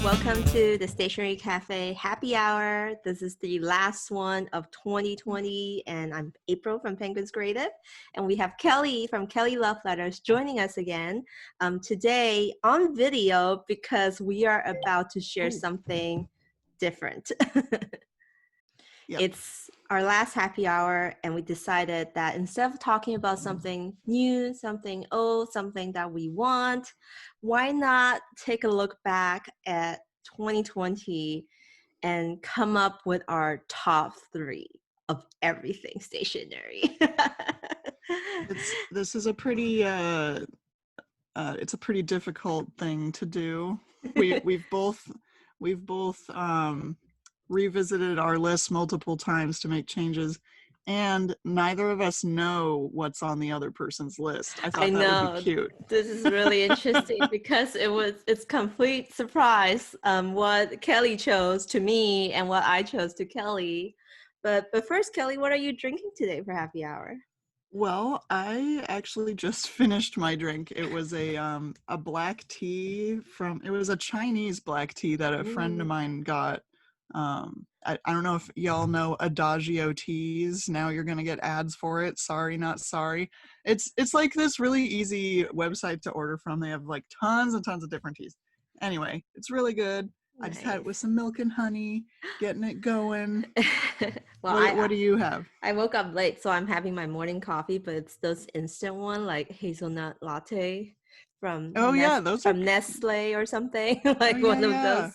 Welcome to the Stationery Cafe Happy Hour. This is the last one of 2020, and I'm April from Penguins Creative, and we have Kelly from Kelly Love Letters joining us again today on video because we are about to share something different. Yep. It's our last happy hour, and we decided that instead of talking about something new, something old, something that we want, why not take a look back at 2020 and come up with our top 3 of everything stationery? This is a pretty it's a pretty difficult thing to do. We've both revisited our list multiple times to make changes, and neither of us know what's on the other person's list. I thought that would be cute. This is really interesting because it's complete surprise what Kelly chose to me and what I chose to Kelly. But first, Kelly, what are you drinking today for happy hour? Well, I actually just finished my drink. It was a black tea it was a Chinese black tea that a friend of mine got. I don't know if y'all know Adagio teas. Now you're gonna get ads for it. Sorry, not sorry. It's like this really easy website to order from. They have like tons and tons of different teas. Anyway, it's really good. Nice. I just had it with some milk and honey, getting it going. Well, what do you have? I woke up late, so I'm having my morning coffee, but it's those instant one, like hazelnut latte from from Nestle or something, like one of those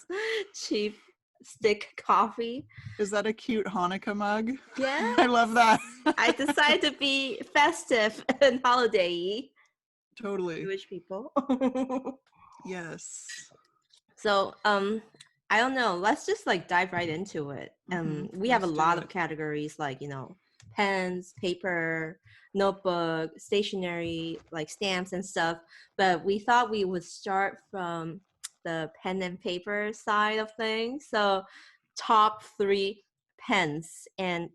cheap stick coffee. Is that a cute Hanukkah mug? Yeah. I love that. I decided to be festive and holiday-y. Totally. Jewish people. Yes. So, I don't know. Let's just like dive right into it. We have a lot of categories like, pens, paper, notebook, stationery, like stamps and stuff. But we thought we would start from the pen and paper side of things. So top 3 pens. And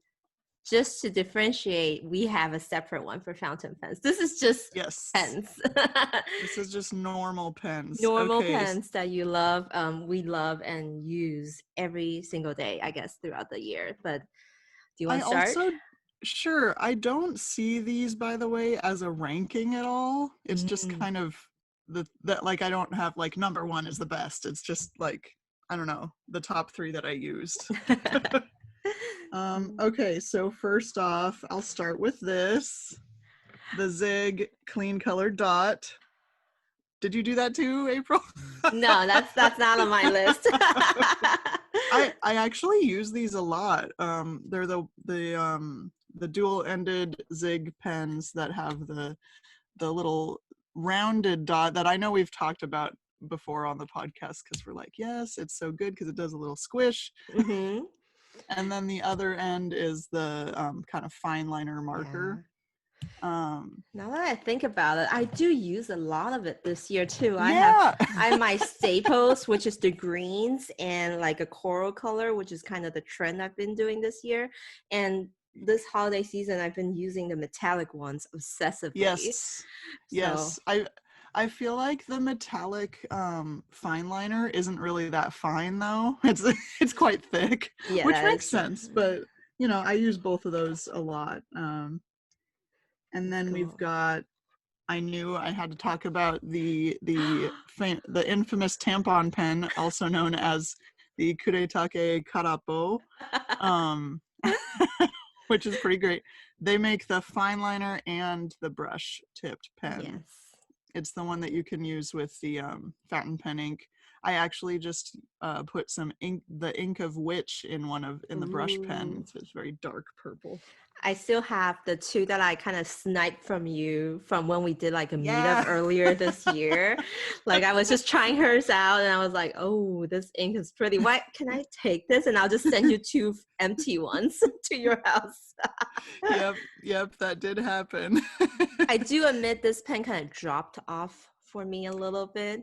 just to differentiate, we have a separate one for fountain pens. This is just pens. This is just normal pens. Normal pens that you love. We love and use every single day, I guess, throughout the year. But do you want to start? Sure. I don't see these, by the way, as a ranking at all. It's just kind of that like I don't have like number 1 is the best. It's just like, I don't know, the top 3 that I used. Okay, so first off, I'll start with this. The Zig Clean Color Dot. Did you do that too, April? No, that's not on my list. I actually use these a lot. They're the dual-ended Zig pens that have the little rounded dot that I know we've talked about before on the podcast because we're like, yes, it's so good because it does a little squish. Mm-hmm. And then the other end is the kind of fine liner marker. Yeah. Now that I think about it, I do use a lot of it this year too. I have my staples, which is the greens, and like a coral color, which is kind of the trend I've been doing this year. And this holiday season, I've been using the metallic ones obsessively. Yes. I feel like the metallic fine liner isn't really that fine though. It's quite thick, which makes sense. But I use both of those a lot. And then we've got. I knew I had to talk about the infamous tampon pen, also known as the Kuretake Karapo, which is pretty great. They make the fine liner and the brush tipped pen. Yes. It's the one that you can use with the fountain pen ink. I actually just put some ink, the ink of witch in the brush pen. It's very dark purple. I still have the 2 that I kind of sniped from you from when we did like a meetup earlier this year. Like I was just trying hers out and I was like, oh, this ink is pretty. Why can I take this? And I'll just send you 2 empty ones to your house. Yep, that did happen. I do admit this pen kind of dropped off for me a little bit.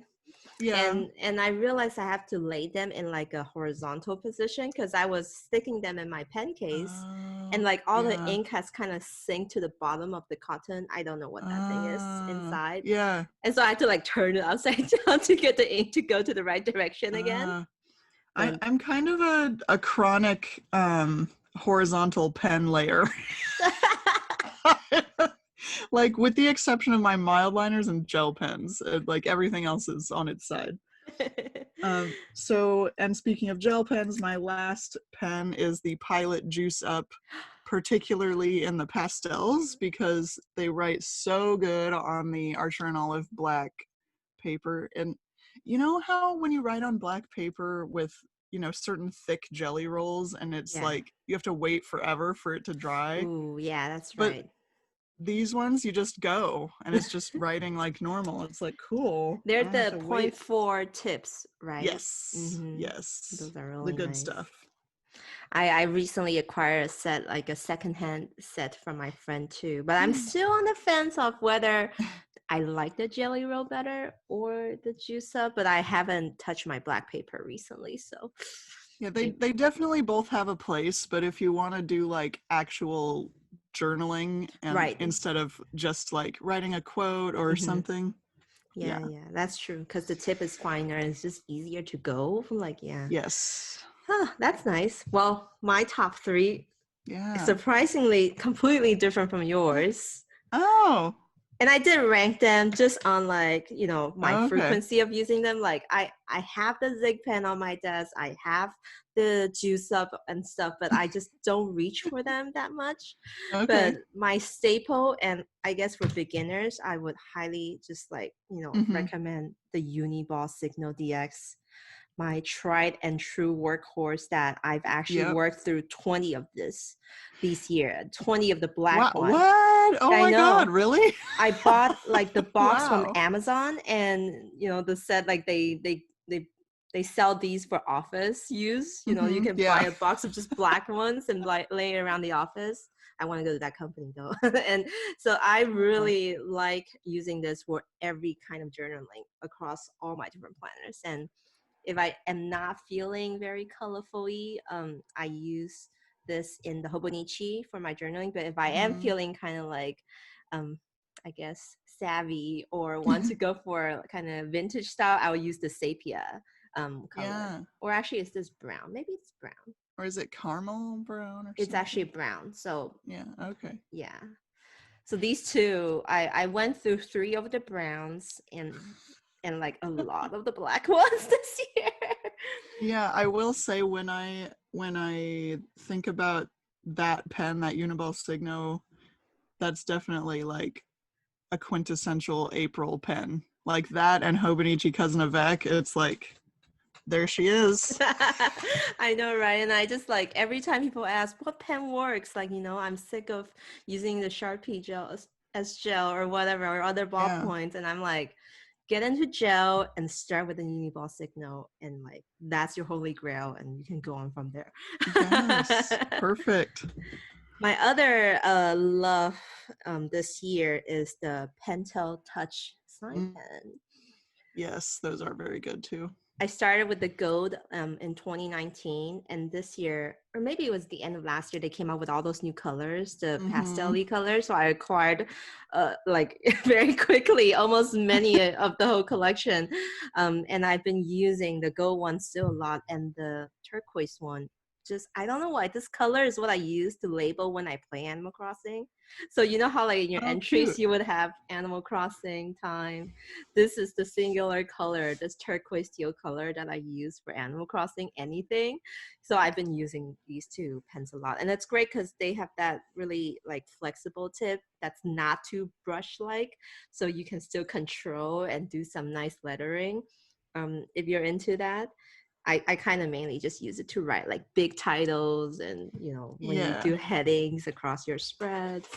Yeah. And I realized I have to lay them in like a horizontal position because I was sticking them in my pen case, and like all the Yeah. ink has kind of sink to the bottom of the cotton. I don't know what that thing is inside. Yeah. And so I had to like turn it upside down to get the ink to go to the right direction again. I'm kind of a chronic horizontal pen layer. Like, with the exception of my mild liners and gel pens, like everything else is on its side. So, and speaking of gel pens, my last pen is the Pilot Juice Up, particularly in the pastels, because they write so good on the Archer and Olive black paper. And you know how when you write on black paper with, you know, certain thick jelly rolls, and it's like you have to wait forever for it to dry? Ooh, yeah, that's but right. these ones, you just go and it's just writing like normal. It's like, cool. They're I don't have the to wait. 0.4 tips, right? Yes. Yes. Those are The really good nice. stuff. I recently acquired a set, like a secondhand set from my friend too, but I'm still on the fence of whether I like the jelly roll better or the juice up, but I haven't touched my black paper recently, so. Yeah, they definitely both have a place, but if you want to do like actual journaling and instead of just like writing a quote or something. Yeah, that's true, because the tip is finer and it's just easier to go. Like, Yes. Huh, that's nice. Well, my top 3 is Yeah. surprisingly completely different from yours. Oh. And I did rank them just on like, you know, my Okay. frequency of using them. Like I have the Zig pen on my desk. I have the juice up and stuff, but I just don't reach for them that much. Okay. But my staple, and I guess for beginners, I would highly just like, you know, recommend the Uniball Signal DX, my tried and true workhorse that I've actually worked through 20 of this year, 20 of the black one. What? Oh my God, really? I bought like the box from Amazon, and you know, the set, like they sell these for office use. You know, you can buy a box of just black ones and like lay it around the office. I want to go to that company though. And so I really like using this for every kind of journaling across all my different planners. And if I am not feeling very colorful-y, I use this in the Hobonichi for my journaling. But if I am feeling kind of like, I guess, savvy or want to go for kind of vintage style, I will use the sepia color. Yeah. Or actually, it's this brown. Maybe it's brown. Or is it caramel brown or it's something? Actually brown. So yeah, okay. Yeah. So these two, I went through 3 of the browns and like a lot of the black ones this year. Yeah, I will say when I think about that pen, that Uniball Signo, that's definitely like a quintessential April pen. Like that and Hobonichi Cousin of Vec, it's like, there she is. I know, right? And I just like, every time people ask what pen works, like, you know, I'm sick of using the Sharpie gel as gel or whatever, or other ballpoints. And I'm like, get into gel and start with the Uniball Signo, and like that's your holy grail, and you can go on from there. Yes, perfect. My other love this year is the Pentel Touch sign pen. Yes, those are very good too. I started with the gold in 2019, and this year, or maybe it was the end of last year, they came out with all those new colors, the pastel-y colors. So I acquired like very quickly almost many of the whole collection. And I've been using the gold one still a lot, and the turquoise one. Just, I don't know why, this color is what I use to label when I play Animal Crossing. So you know how like in your entries cute. You would have Animal Crossing time. This is the singular color, this turquoise teal color that I use for Animal Crossing anything. So I've been using these 2 pens a lot, and it's great because they have that really like flexible tip that's not too brush like, so you can still control and do some nice lettering. If you're into that. I kind of mainly just use it to write like big titles, and you know, when you do headings across your spreads.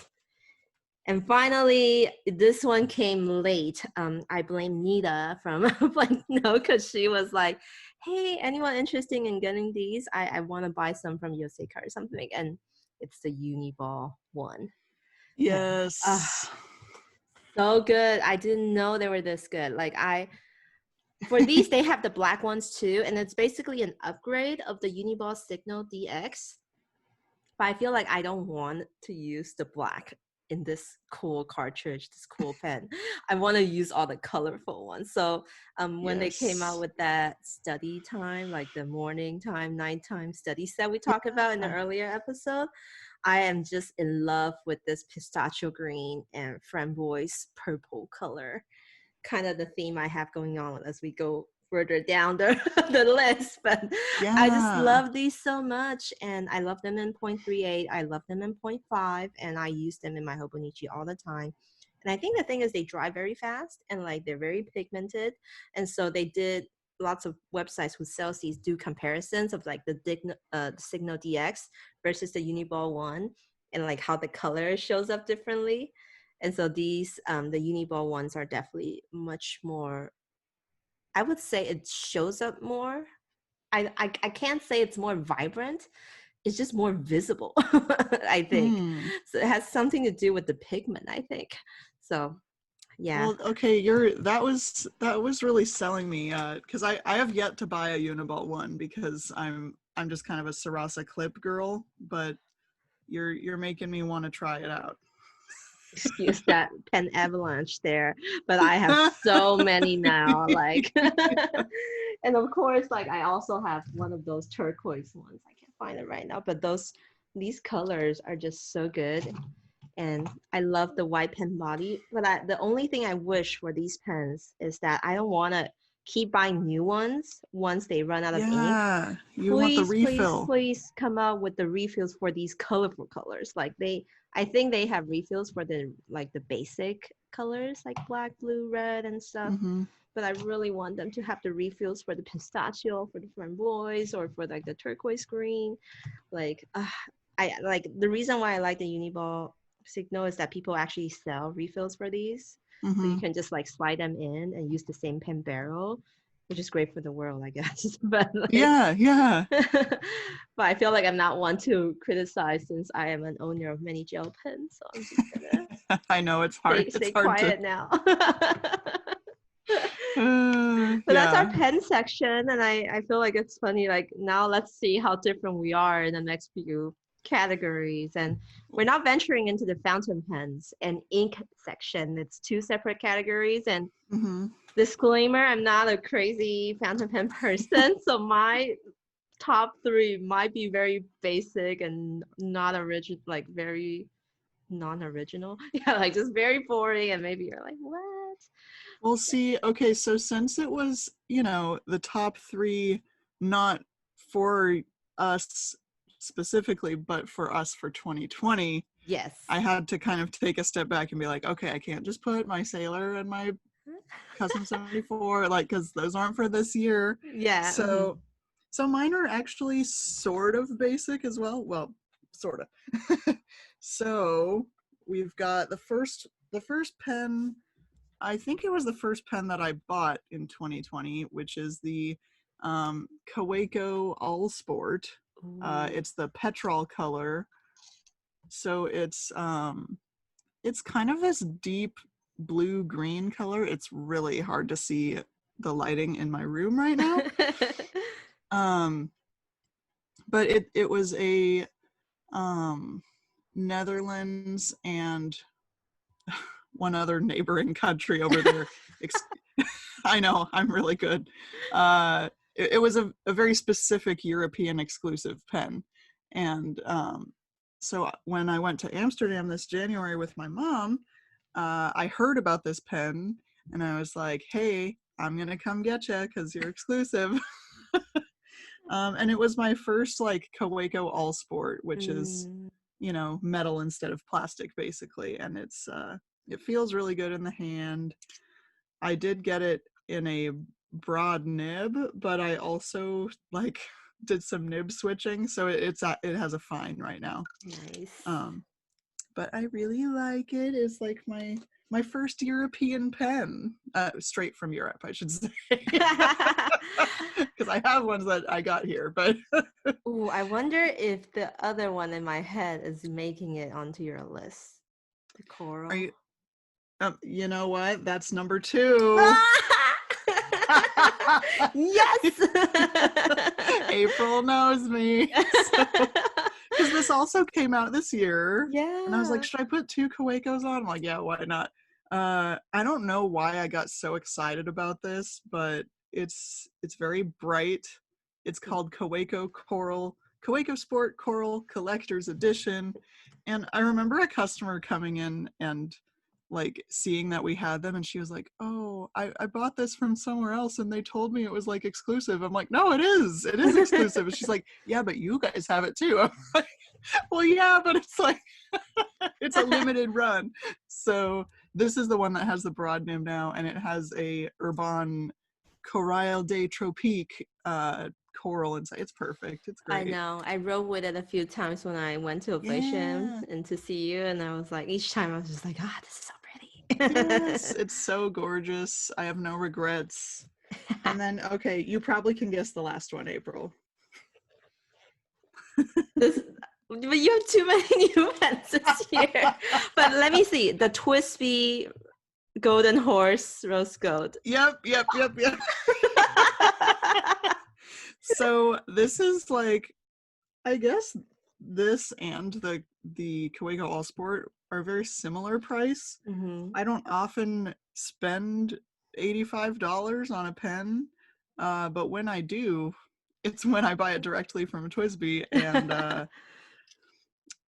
And finally, this one came late. I blame Nita from Blank Note, because she was like, hey, anyone interested in getting these? I want to buy some from Yoseka or something. And it's the Uniball one. Yes. So good. I didn't know they were this good. Like For these, they have the black ones too, and it's basically an upgrade of the Uniball Signal DX. But I feel like I don't want to use the black in this cool cartridge, this cool pen. I want to use all the colorful ones. So when they came out with that study time, like the morning time, nighttime study set we talked about in the earlier episode, I am just in love with this pistachio green and framboise purple color. Kind of the theme I have going on as we go further down the, the list, but I just love these so much, and I love them in 0.38, I love them in 0.5, and I use them in my Hobonichi all the time. And I think the thing is they dry very fast, and like they're very pigmented, and so they did lots of websites who sells these do comparisons of like the Signal DX versus the Uniball one, and like how the color shows up differently. And so these the Uniball ones are definitely much more, I would say it shows up more. I can't say it's more vibrant. It's just more visible, I think. So it has something to do with the pigment, I think. So yeah. Well, okay, that was really selling me, because I have yet to buy a Uniball one because I'm just kind of a Sarasa clip girl, but you're making me want to try it out. Excuse that pen avalanche there, but I have so many now, like and of course, like I also have one of those turquoise ones. I can't find it right now, but these colors are just so good. And I love the white pen body, but the only thing I wish for these pens is that I don't want to keep buying new ones once they run out of ink. Yeah, you want the refill. Please come out with the refills for these colorful colors. Like I think they have refills for the like the basic colors like black, blue, red, and stuff. But I really want them to have the refills for the pistachio, for the framboise, or for like the turquoise green. Like I like the reason why I like the Uniball Signal is that people actually sell refills for these. So you can just like slide them in and use the same pen barrel, which is great for the world, I guess. But like, yeah. But I feel like I'm not one to criticize since I am an owner of many gel pens. So I'm just gonna I know it's hard. Stay quiet now. But that's our pen section, and I feel like it's funny. Like now, let's see how different we are in the next few categories. And we're not venturing into the fountain pens and ink section. It's two separate categories. And disclaimer, I'm not a crazy fountain pen person, so my top three might be very basic and not original, like very non-original. Yeah, like just very boring, and maybe you're like, what? Well, see, okay, so since it was, the top three, not for us specifically, but for us for 2020, yes, I had to kind of take a step back and be like, okay, I can't just put my Sailor and my Custom 74, like, because those aren't for this year. Yeah. So mine are actually sort of basic as well. Well, sort of. So we've got the first pen. I think it was the first pen that I bought in 2020, which is the Kaweco All Sport. It's the petrol color. So it's kind of this deep blue-green color. It's really hard to see the lighting in my room right now. But it was a Netherlands and one other neighboring country over there. I know, I'm really good. It was a very specific European exclusive pen. And so when I went to Amsterdam this January with my mom, I heard about this pen and I was like, hey, I'm going to come get you because you're exclusive. And it was my first like Kaweco All Sport, which is, metal instead of plastic basically. And it feels really good in the hand. I did get it in a broad nib, but I also like did some nib switching, so it has a fine right now. Nice. But I really like it. It's like my first European pen, straight from Europe, I should say, because I have ones that I got here. But ooh, I wonder if the other one in my head is making it onto your list. The coral. Are you? You know what? That's number 2. Yes. April knows me. Because this also came out this year. Yeah. And I was like, should I put 2 Kawakos on? I'm like, yeah, why not? I don't know why I got so excited about this, but it's very bright. It's called Kawako Sport Coral Collector's Edition. And I remember a customer coming in and like seeing that we had them, and she was like, oh, I bought this from somewhere else and they told me it was like exclusive. I'm like, no, it is exclusive. And she's like, yeah, but you guys have it too. I'm like, well, yeah, but it's like it's a limited run. So this is the one that has the broad nib now, and it has a Urban Corail de Tropique coral inside. It's perfect. It's great. I know. I rode with it a few times when I went to Ovation and to see you, and I was like, each time I was just like, ah, this is so pretty. Yes, it's so gorgeous. I have no regrets. And then, okay, you probably can guess the last one, April. But you have too many new pens this year. But let me see. The Twisby Golden Horse Rose Gold. Yep. So this is like, I guess this and the Kawako All Sport are a very similar price. Mm-hmm. I don't often spend $85 on a pen, but when I do, it's when I buy it directly from Twisby. And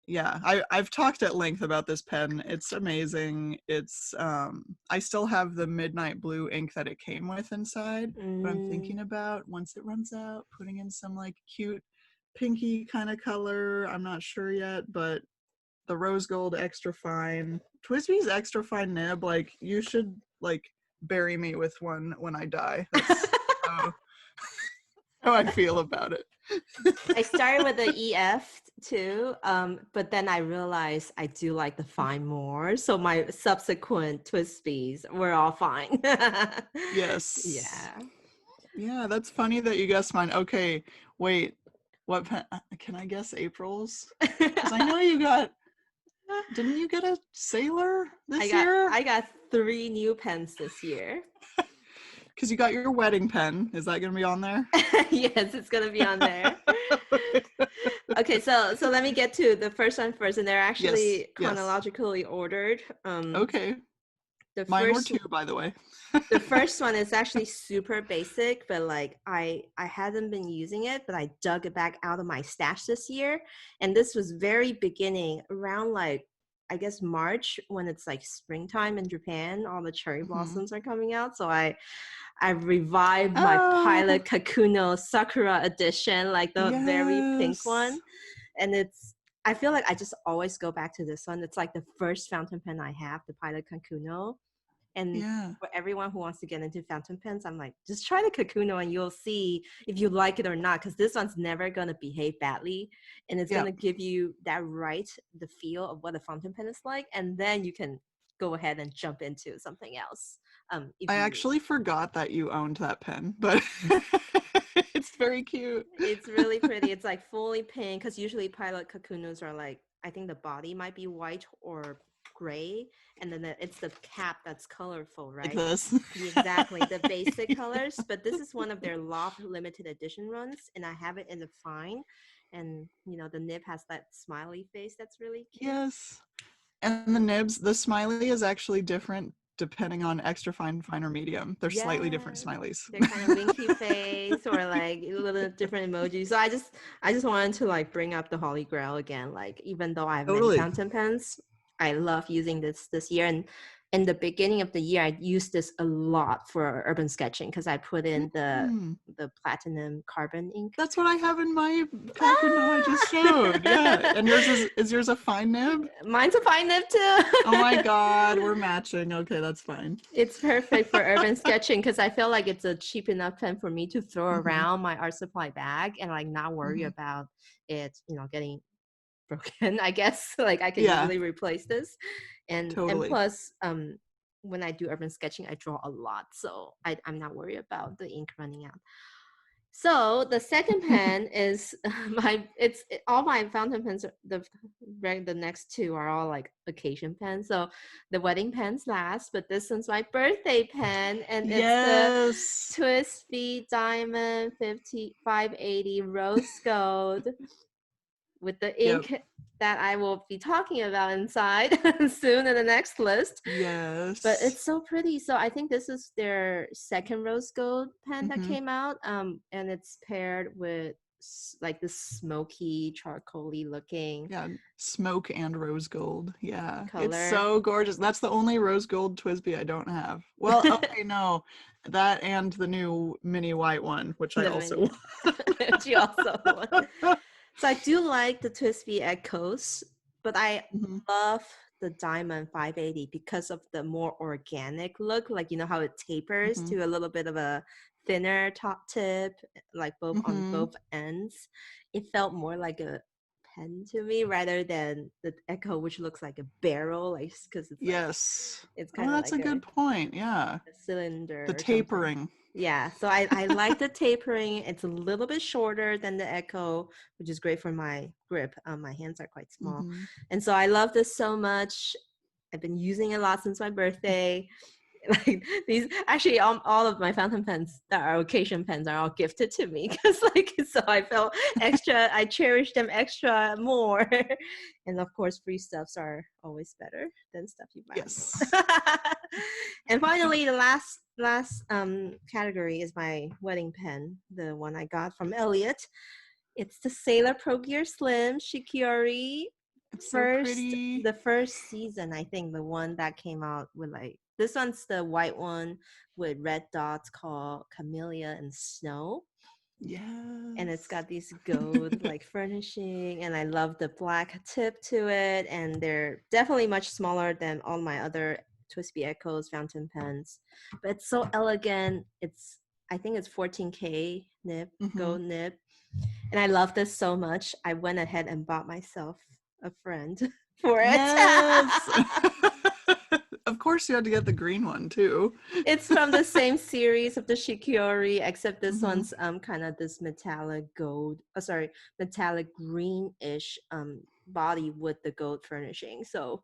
yeah, I've talked at length about this pen. It's amazing. It's I still have the midnight blue ink that it came with inside, but I'm thinking about once it runs out, putting in some like cute pinky kind of color. I'm not sure yet, but the rose gold extra fine, Twisby's extra fine nib, like you should like bury me with one when I die. That's how I feel about it. I started with the EF too, but then I realized I do like the fine more. So my subsequent Twisbies were all fine. Yes. Yeah. Yeah, that's funny that you guessed mine. Okay, wait. What pen? Can I guess April's? Because I know you got. Didn't you get a Sailor this year? I got 3 new pens this year. Because you got your wedding pen. Is that going to be on there? Yes, it's going to be on there. Okay, so let me get to the first one first, and they're actually chronologically ordered. Okay. Mine were too, by the way. The first one is actually super basic, but like I hadn't been using it, but I dug it back out of my stash this year. And this was very beginning around like, I guess March, when it's like springtime in Japan, all the cherry blossoms are coming out. So I revived my Pilot Kakuno Sakura edition, like the very pink one. And I feel like I just always go back to this one. It's like the first fountain pen I have, the Pilot Kakuno. And for everyone who wants to get into fountain pens, I'm like, just try the Kakuno and you'll see if you like it or not, because this one's never going to behave badly. And it's going to give you the feel of what a fountain pen is like. And then you can go ahead and jump into something else. I actually forgot that you owned that pen, but it's very cute. It's really pretty. It's like fully pink, because usually Pilot Kakunos are like, I think the body might be white or gray, and then it's the cap that's colorful, right? Like this. Exactly, the basic colors. But this is one of their loft limited edition runs, and I have it in the fine. And you know, the nib has that smiley face that's really cute. Yes. And the nibs, the smiley is actually different depending on extra fine, or medium. They're slightly different smileys. They're kind of winky face or like a little different emojis. So I just wanted to like bring up the Holy Grail again. Like, even though I have many fountain pens, I love using this year. And in the beginning of the year, I used this a lot for urban sketching, because I put in the platinum carbon ink. That's what I have in my Kakuno I just showed. Yeah. And yours is yours a fine nib? Mine's a fine nib too. Oh my God, we're matching. Okay, that's fine. It's perfect for urban sketching, because I feel like it's a cheap enough pen for me to throw around my art supply bag and like not worry about it, you know, getting broken. I guess like I can easily replace this. And plus when I do urban sketching, I draw a lot, so I'm not worried about the ink running out. So the second pen is all my fountain pens. The next two are all like occasion pens. So the wedding pens last, but this one's my birthday pen, and it's the Twisby Diamond 580 Rose Gold with the ink that I will be talking about inside soon in the next list. Yes. But it's so pretty. So I think this is their second rose gold pen that came out. And it's paired with like this smoky, charcoaly looking. Yeah, smoke and rose gold. Yeah, color. It's so gorgeous. That's the only rose gold Twisby I don't have. Well, okay, no, that and the new mini white one, which I also want. Which you also want. So I do like the Twisby Echoes, but I love the Diamond 580 because of the more organic look. Like, you know how it tapers to a little bit of a thinner top tip, like both on both ends. It felt more like a pen to me rather than the Echo, which looks like a barrel, like because it's it's kind of that's like a good point. Yeah, a cylinder. The tapering. Something. Yeah, so I like the tapering. It's a little bit shorter than the Echo, which is great for my grip. My hands are quite small, and so I love this so much. I've been using it a lot since my birthday. Like these, actually, all of my fountain pens that are occasion pens are all gifted to me because, like, so I felt extra. I cherish them extra more, and of course, free stuffs are always better than stuff you buy. Yes. And finally, the last category is my wedding pen, the one I got from Elliot. It's the Sailor Pro Gear Slim Shikiori. It's so pretty. The first season, I think, the one that came out with like, this one's the white one with red dots called Camellia and Snow. Yes. And it's got these gold like furnishing, and I love the black tip to it. And they're definitely much smaller than all my other Twisby Echoes fountain pens, but it's so elegant. I think it's 14K nib, gold nib. And I love this so much. I went ahead and bought myself a friend for it. Yes. Of course, you had to get the green one too. It's from the same series of the Shikiori, except this one's kind of this metallic gold. Metallic greenish body with the gold furnishing. So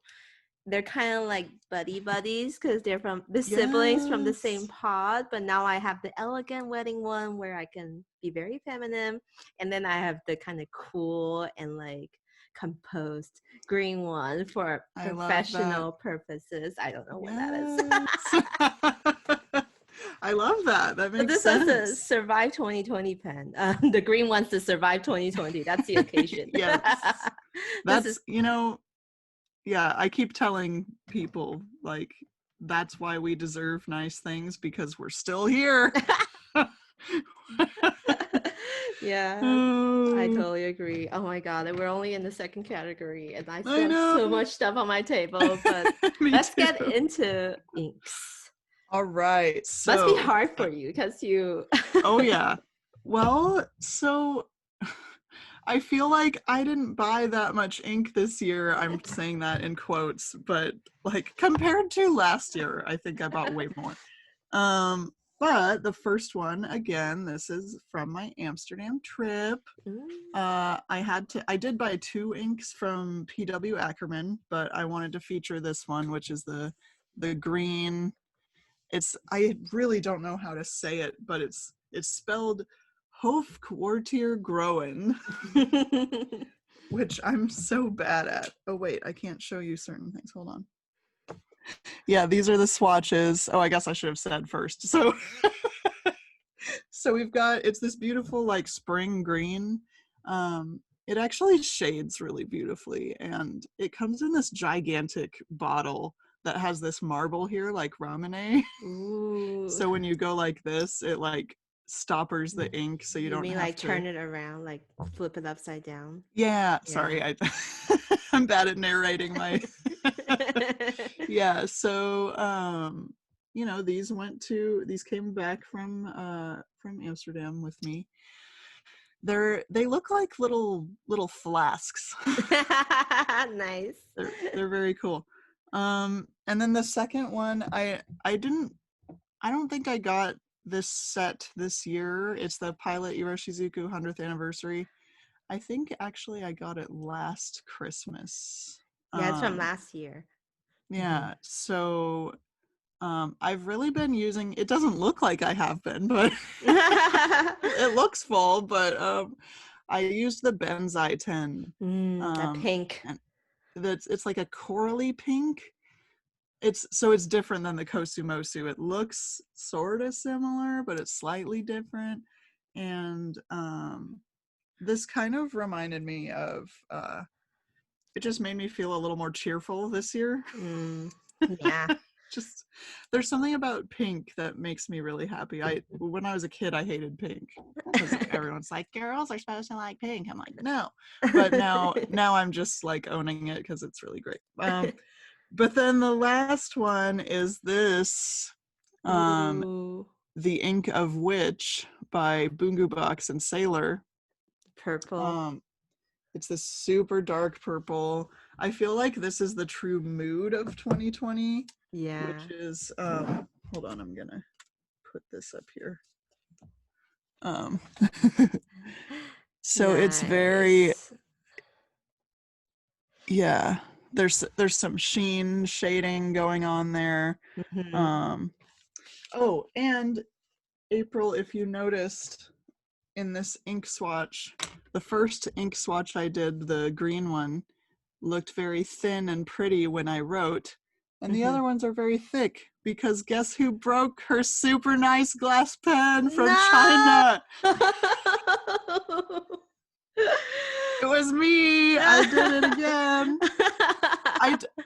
they're kind of like buddies because they're from the siblings from the same pod. But now I have the elegant wedding one where I can be very feminine, and then I have the kind of cool and like composed green one for professional purposes. I don't know what that is. I love that. That makes sense. This is a Survive 2020 pen. The green one's the Survive 2020. That's the occasion. Yes. That's, yeah, I keep telling people, like, that's why we deserve nice things, because we're still here. Yeah, I totally agree. Oh my god, we're only in the second category, and I still have so much stuff on my table, but let's get into inks. All right. So, must be hard for you because you... Oh yeah. Well, so I feel like I didn't buy that much ink this year. I'm saying that in quotes, but like compared to last year, I think I bought way more. But the first one, again, this is from my Amsterdam trip. I did buy 2 inks from PW Ackerman, but I wanted to feature this one, which is the green. I really don't know how to say it, but it's spelled Hofkwartier Groen, which I'm so bad at. Oh wait, I can't show you certain things. Hold on. Yeah, these are the swatches. Oh, I guess I should have said first. So we've got, it's this beautiful like spring green. It actually shades really beautifully, and it comes in this gigantic bottle that has this marble here like Ramune. So when you go like this, it like stoppers the ink, so you don't have like to turn it around, like flip it upside down. Yeah. Sorry, I'm bad at narrating my yeah, so these came back from Amsterdam with me. They look like little flasks. Nice. They're very cool. And then the second one, I don't think I got this set this year. It's the Pilot Iroshizuku 100th anniversary. I think actually I got it last Christmas. Yeah, it's from last year. Yeah, so I've really been using, it doesn't look like I have been, but it looks full, but I used the Benzai 10. That pink. And it's like a corally pink. It's different than the Kosumosu. It looks sort of similar, but it's slightly different. And this kind of reminded me of it just made me feel a little more cheerful this year. Yeah. Just there's something about pink that makes me really happy. When I was a kid, I hated pink because everyone's like, girls are supposed to like pink. I'm like, no. But now I'm just like owning it because it's really great. But then the last one is this, The Ink of Witch by Bungu Box and Sailor. Purple. It's this super dark purple. I feel like this is the true mood of 2020. Yeah. Which is hold on, I'm gonna put this up here. So nice. It's very, yeah, there's some sheen shading going on there. Oh, and April, if you noticed in this ink swatch, the first ink swatch I did, the green one, looked very thin and pretty when I wrote, and the other ones are very thick because guess who broke her super nice glass pen from China? It was me. I did it again.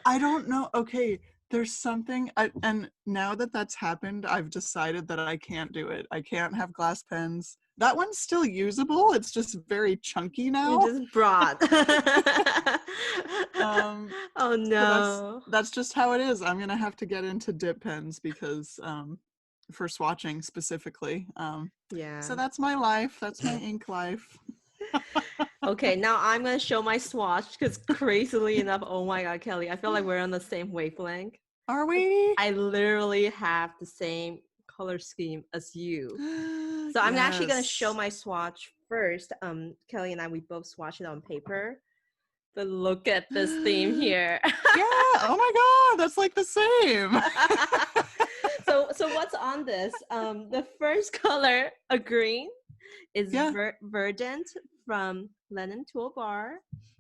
I don't know. Okay, there's something, and now that that's happened, I've decided that I can't do it. I can't have glass pens. That one's still usable. It's just very chunky now. You just broad. Oh no. That's just how it is. I'm gonna have to get into dip pens because for swatching specifically. Yeah. So that's my life. That's my ink life. Okay, now I'm gonna show my swatch because crazily enough, oh my god, Kelly, I feel like we're on the same wavelength. Are we? I literally have the same color scheme as you. So I'm actually gonna show my swatch first. Kelly and I, we both swatched it on paper. But look at this theme here. Yeah, oh my god, that's like the same. So what's on this? The first color, a green, is Verdant from Linen Toolbar.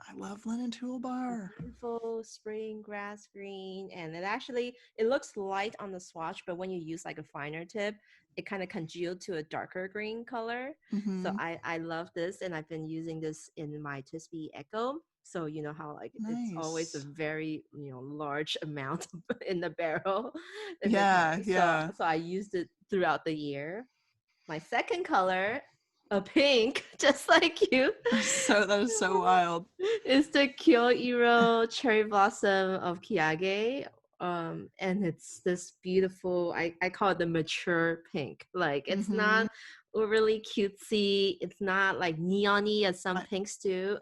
I love Linen Toolbar. Beautiful spring grass green, and it looks light on the swatch, but when you use like a finer tip, it kind of congealed to a darker green color. So I love this, and I've been using this in my TISB Echo. So you know how like it's always a very large amount in the barrel. Yeah. So I used it throughout the year. My second color, a pink, just like you. So that is so wild. It's the Kyoiro Cherry Blossom of Kiyage. And it's this beautiful, I call it the mature pink. Like it's not overly cutesy. It's not like neon-y as some pinks do.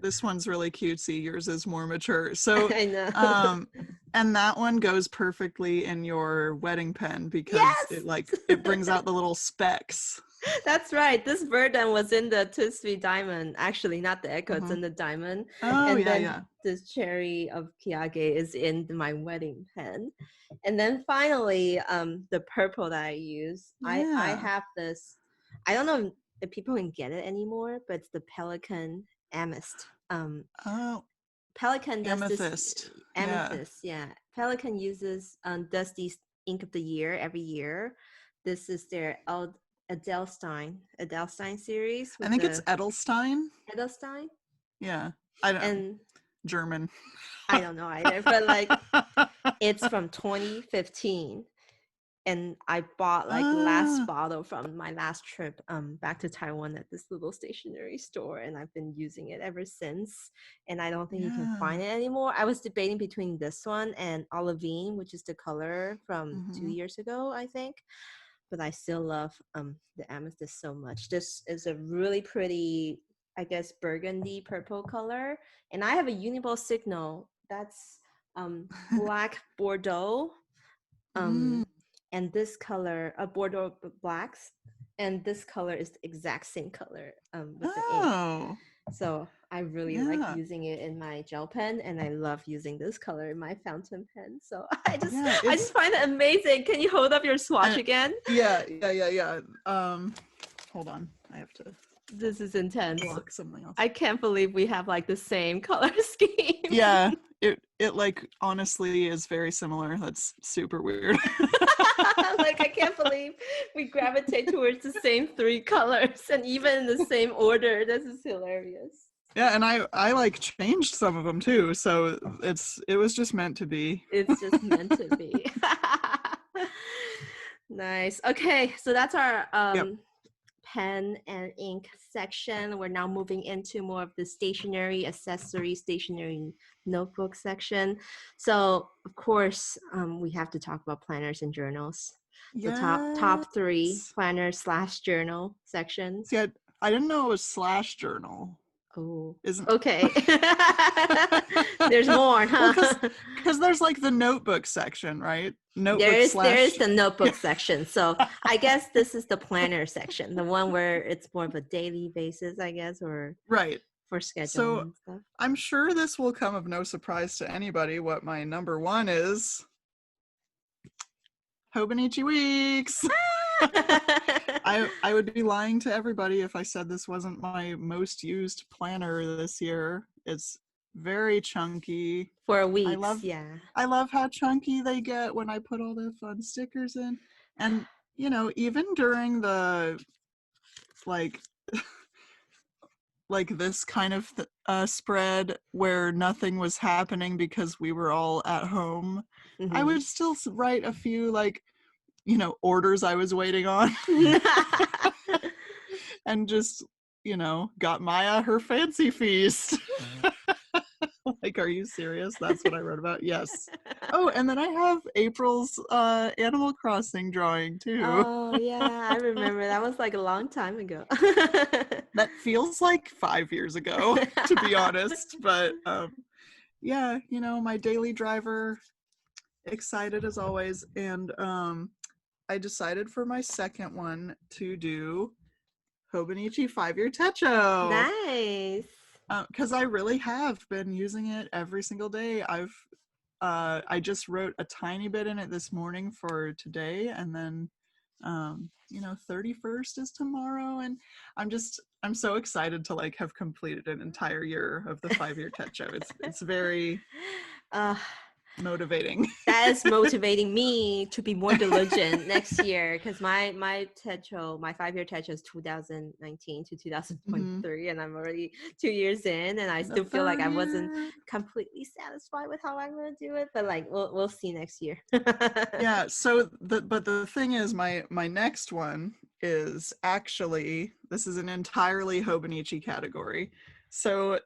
This one's really cutesy. Yours is more mature. So I know. And that one goes perfectly in your wedding pen because it brings out the little specks. That's right. This Verdant was in the TISB Diamond. Actually, not the Echo. It's in the Diamond. Oh, and then this Cherry of Kiyage is in my wedding pen. And then finally, the purple that I use. Yeah. I have this. I don't know if people can get it anymore, but it's the Pelikan Amethyst. Pelikan does Amethyst. Amethyst, yeah. Pelikan uses does these ink of the year every year. This is their Edelstein series. I think it's Edelstein. Edelstein? Yeah. I don't know. German. I don't know either, but like it's from 2015. And I bought like last bottle from my last trip back to Taiwan at this little stationery store, and I've been using it ever since. And I don't think you can find it anymore. I was debating between this one and Olivine, which is the color from 2 years ago, I think. But I still love the amethyst so much. This is a really pretty, I guess, burgundy purple color. And I have a Uniball Signal that's black Bordeaux. and this color, Bordeaux blacks, and this color is the exact same color with the ink. So I really like using it in my gel pen, and I love using this color in my fountain pen. So I just find it amazing. Can you hold up your swatch again? Yeah. Hold on, I have to. This is intense. Block something else. I can't believe we have like the same color scheme. Yeah, it like honestly is very similar. That's super weird. Like, I can't believe we gravitate towards the same 3 colors and even in the same order. This is hilarious. Yeah, and I like changed some of them too, so it was just meant to be. It's just meant to be. Nice. Okay, so that's our pen and ink section. We're now moving into more of the stationery accessory, stationery notebook section. So of course, we have to talk about planners and journals. The top 3 planner / journal sections. See, I didn't know it was / journal. Oh, okay. There's more, huh? Well, because there's like the notebook section, right? There is the notebook section. So I guess this is the planner section, the one where it's more of a daily basis, I guess, or right for scheduling so and stuff. I'm sure this will come of no surprise to anybody what my number 1 is. Hobonichi Weeks. I would be lying to everybody if I said this wasn't my most used planner this year. It's very chunky. For a week, I love how chunky they get when I put all the fun stickers in. And, even during the, like this kind of spread where nothing was happening because we were all at home, I would still write a few, orders I was waiting on. And just, got Maya her fancy feast. Like, are you serious? That's what I wrote about? Yes. Oh, and then I have April's Animal Crossing drawing too. Oh, yeah, I remember. That was like a long time ago. That feels like 5 years ago, to be honest. But yeah, my daily driver, excited as always. And I decided for my second one to do Hobonichi 5-year Techo. Nice. Because I really have been using it every single day. I just wrote a tiny bit in it this morning for today, and then 31st is tomorrow, and I'm so excited to have completed an entire year of the 5-year Techo. It's very motivating. That is motivating me to be more diligent next year, because my 5-year Techo is 2019 to 2023, and I'm already 2 years in, and I still feel like I wasn't completely satisfied with how I'm going to do it, but we'll see next year. Yeah, so but the thing is, my next one is actually, this is an entirely Hobonichi category. So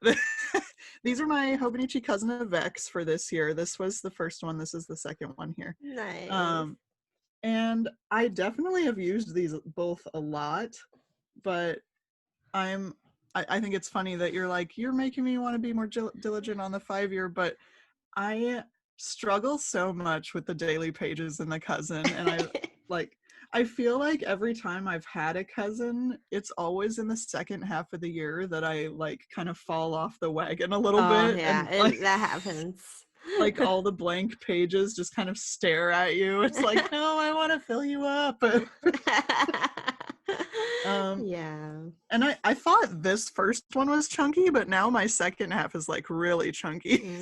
these are my Hobonichi Cousin of X for this year. This was the first one. This is the second one here. Nice. And I definitely have used these both a lot, but I think it's funny that you're making me want to be more diligent on the 5-year, but I struggle so much with the daily pages in the Cousin, and I feel like every time I've had a Cousin, it's always in the second half of the year that I kind of fall off the wagon a little bit. Yeah, and that happens. All the blank pages just kind of stare at you. It's like, no, I want to fill you up. Yeah. And I thought this first one was chunky, but now my second half is really chunky.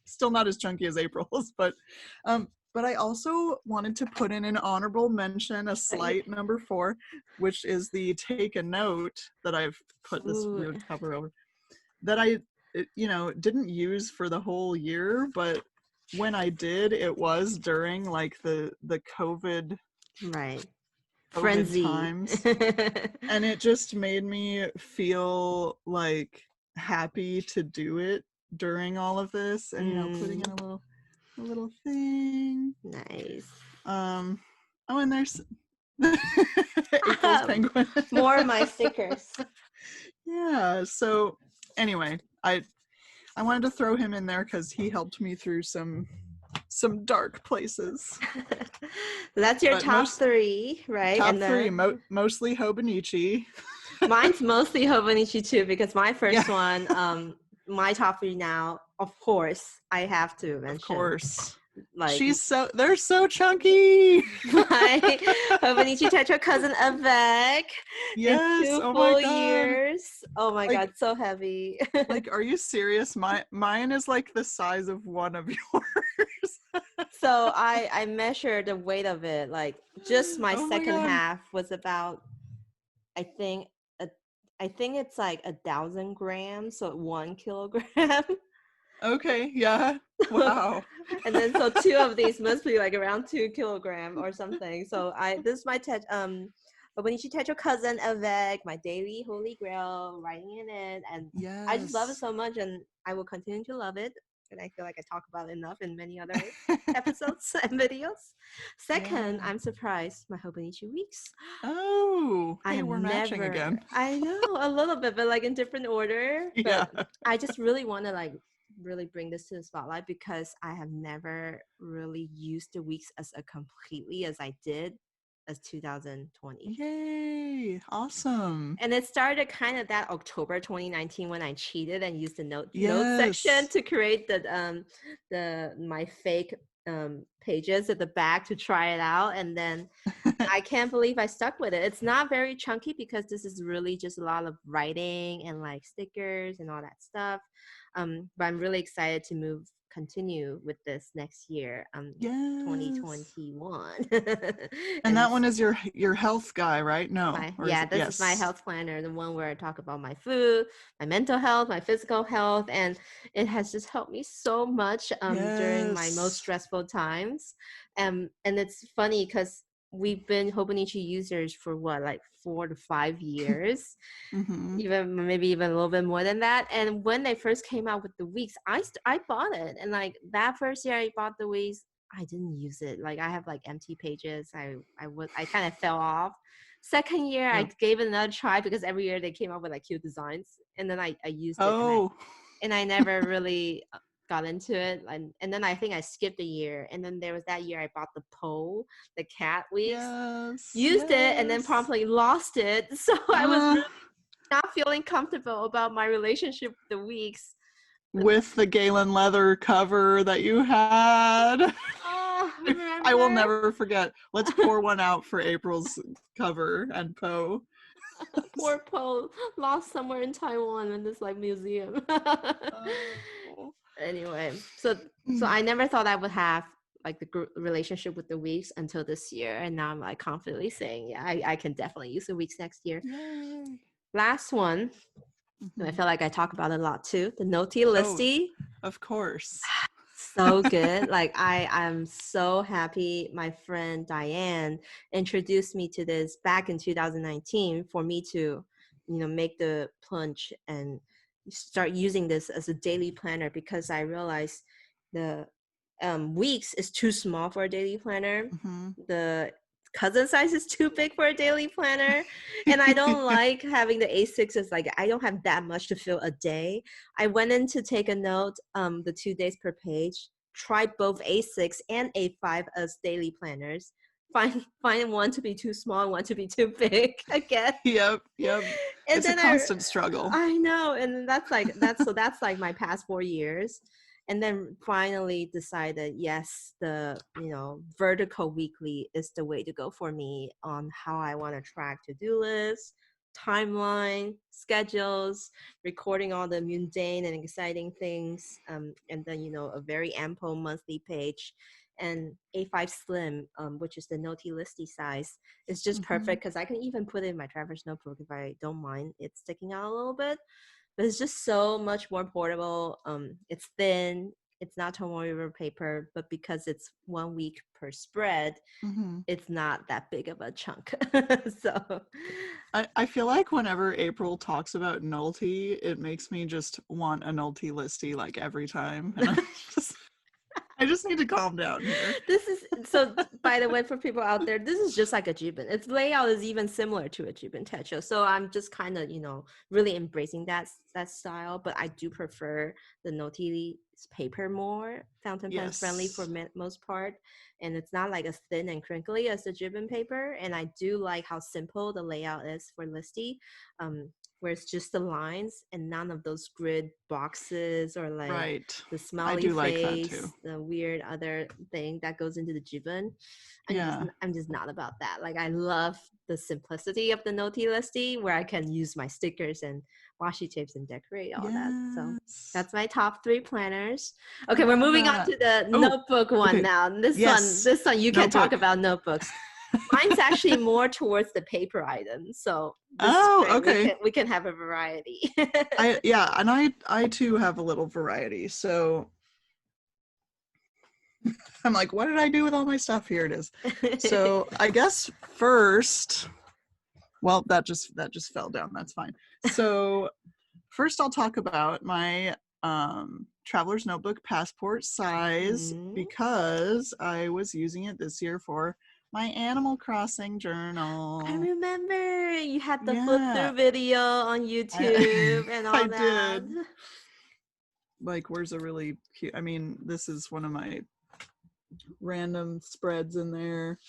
Still not as chunky as April's, but I also wanted to put in an honorable mention, a slight number 4, which is the Take a Note that I've put this weird cover over, that I didn't use for the whole year, but when I did, it was during the COVID frenzy times. And it just made me feel happy to do it during all of this, and putting in a little thing. Nice. Oh, and there's April's penguin. More of my stickers. Yeah, so anyway, I wanted to throw him in there because he helped me through some some dark places. That's your top three, right? Top three, mostly Hobonichi. Mine's mostly Hobonichi too, because my first one, my top three now, of course, I have to mention. Of course. Like, they're so chunky. My Hobonichi Tetra cousin Avec. Yes. In 2 oh full my God. years. Oh my God, so heavy. Like, are you serious? Mine is like the size of one of yours. So I measured the weight of it. Like, just my second half was about, I think it's like 1,000 grams, so 1 kilogram. Okay, yeah. Wow. And then so 2 of these must be like around 2 kilogram or something. So this is my Hobonichi Tetra cousin Avec, my daily holy grail, writing in it, and I just love it so much, and I will continue to love it. And I feel like I talk about it enough in many other episodes and videos. Second, I'm surprised, my Hobonichi weeks. Oh, hey, we're matching again. I know, a little bit, but like in different order. But I just really want to like really bring this to the spotlight because I have never really used the weeks as completely as I did as 2020. Yay, awesome. And it started kind of that October 2019 when I cheated and used the note section to create my fake pages at the back to try it out, and then I can't believe I stuck with it. It's not very chunky because this is really just a lot of writing and like stickers and all that stuff, but I'm really excited to continue with this next year, 2021. And that one is your health guy, right? No. This is my health planner, the one where I talk about my food, my mental health, my physical health, and it has just helped me so much during my most stressful times. And it's funny because we've been Hobonichi users for like 4 to 5 years, maybe even a little bit more than that. And when they first came out with the weeks, I bought it, and like that first year I bought the weeks, I didn't use it. Like I have like empty pages. I kind of fell off. Second year, I gave it another try because every year they came up with like cute designs, and then I used it, and I never really got into it, and then I think I skipped a year, and then there was that year I bought the pole, the cat weeks, used it, and then promptly lost it. So I was really not feeling comfortable about my relationship with the weeks. With the Galen leather cover that you had. I will never forget. Let's pour one out for April's cover and Poe. Poor Poe, lost somewhere in Taiwan in this like museum. Anyway, so I never thought I would have like the relationship with the weeks until this year, and now I'm like confidently saying, yeah, I can definitely use the weeks next year. Yay. Last one, I feel like I talk about it a lot too, the Noti Listy. Of course. So good. Like I'm so happy my friend Diane introduced me to this back in 2019 for me to, make the plunge and start using this as a daily planner, because I realized the weeks is too small for a daily planner. The cousin size is too big for a daily planner, and I don't like having the A6 as like I don't have that much to fill a day. I went in to take a note, the 2 days per page, try both A6 and A5 as daily planners, find one to be too small and one to be too big again. Yep. And it's a constant struggle. I know, and that's like my past 4 years. And then finally decided, yes, the vertical weekly is the way to go for me on how I want to track to-do lists, timeline, schedules, recording all the mundane and exciting things, and then a very ample monthly page. And A5 Slim, which is the Noti Listy size, is just perfect because I can even put it in my traveler's notebook if I don't mind it sticking out a little bit. But it's just so much more portable. It's thin. It's not toner river paper, but because it's 1 week per spread, it's not that big of a chunk. So I feel like whenever April talks about Nulty, it makes me just want a Nulty listy like every time. And I just need to calm down here. So by the way, for people out there, this is just like a Jibin. Its layout is even similar to a Jibin Tetra. So I'm just kind of, really embracing that style, but I do prefer the Noti paper more, fountain pen friendly for most part, and it's not like as thin and crinkly as the Jibbon paper. And I do like how simple the layout is for Listy, where it's just the lines and none of those grid boxes or like the smiley face, the weird other thing that goes into the Jibbon. I'm just not about that. Like, I love the simplicity of the Noti Listy, where I can use my stickers and washi tapes and decorate all that. So that's my top 3 planners. Okay, we're moving on to the notebook one now. This one you can talk about notebooks. Mine's actually more towards the paper items, so we can have a variety. I too have a little variety. So I'm like, what did I do with all my stuff? Here it is. So I guess first, well, that just fell down. That's fine. So first I'll talk about my traveler's notebook passport size, because I was using it this year for my Animal Crossing journal. I remember you had the flip through video on YouTube and all that. Did. Like, where's a really cute, I mean, this is one of my random spreads in there.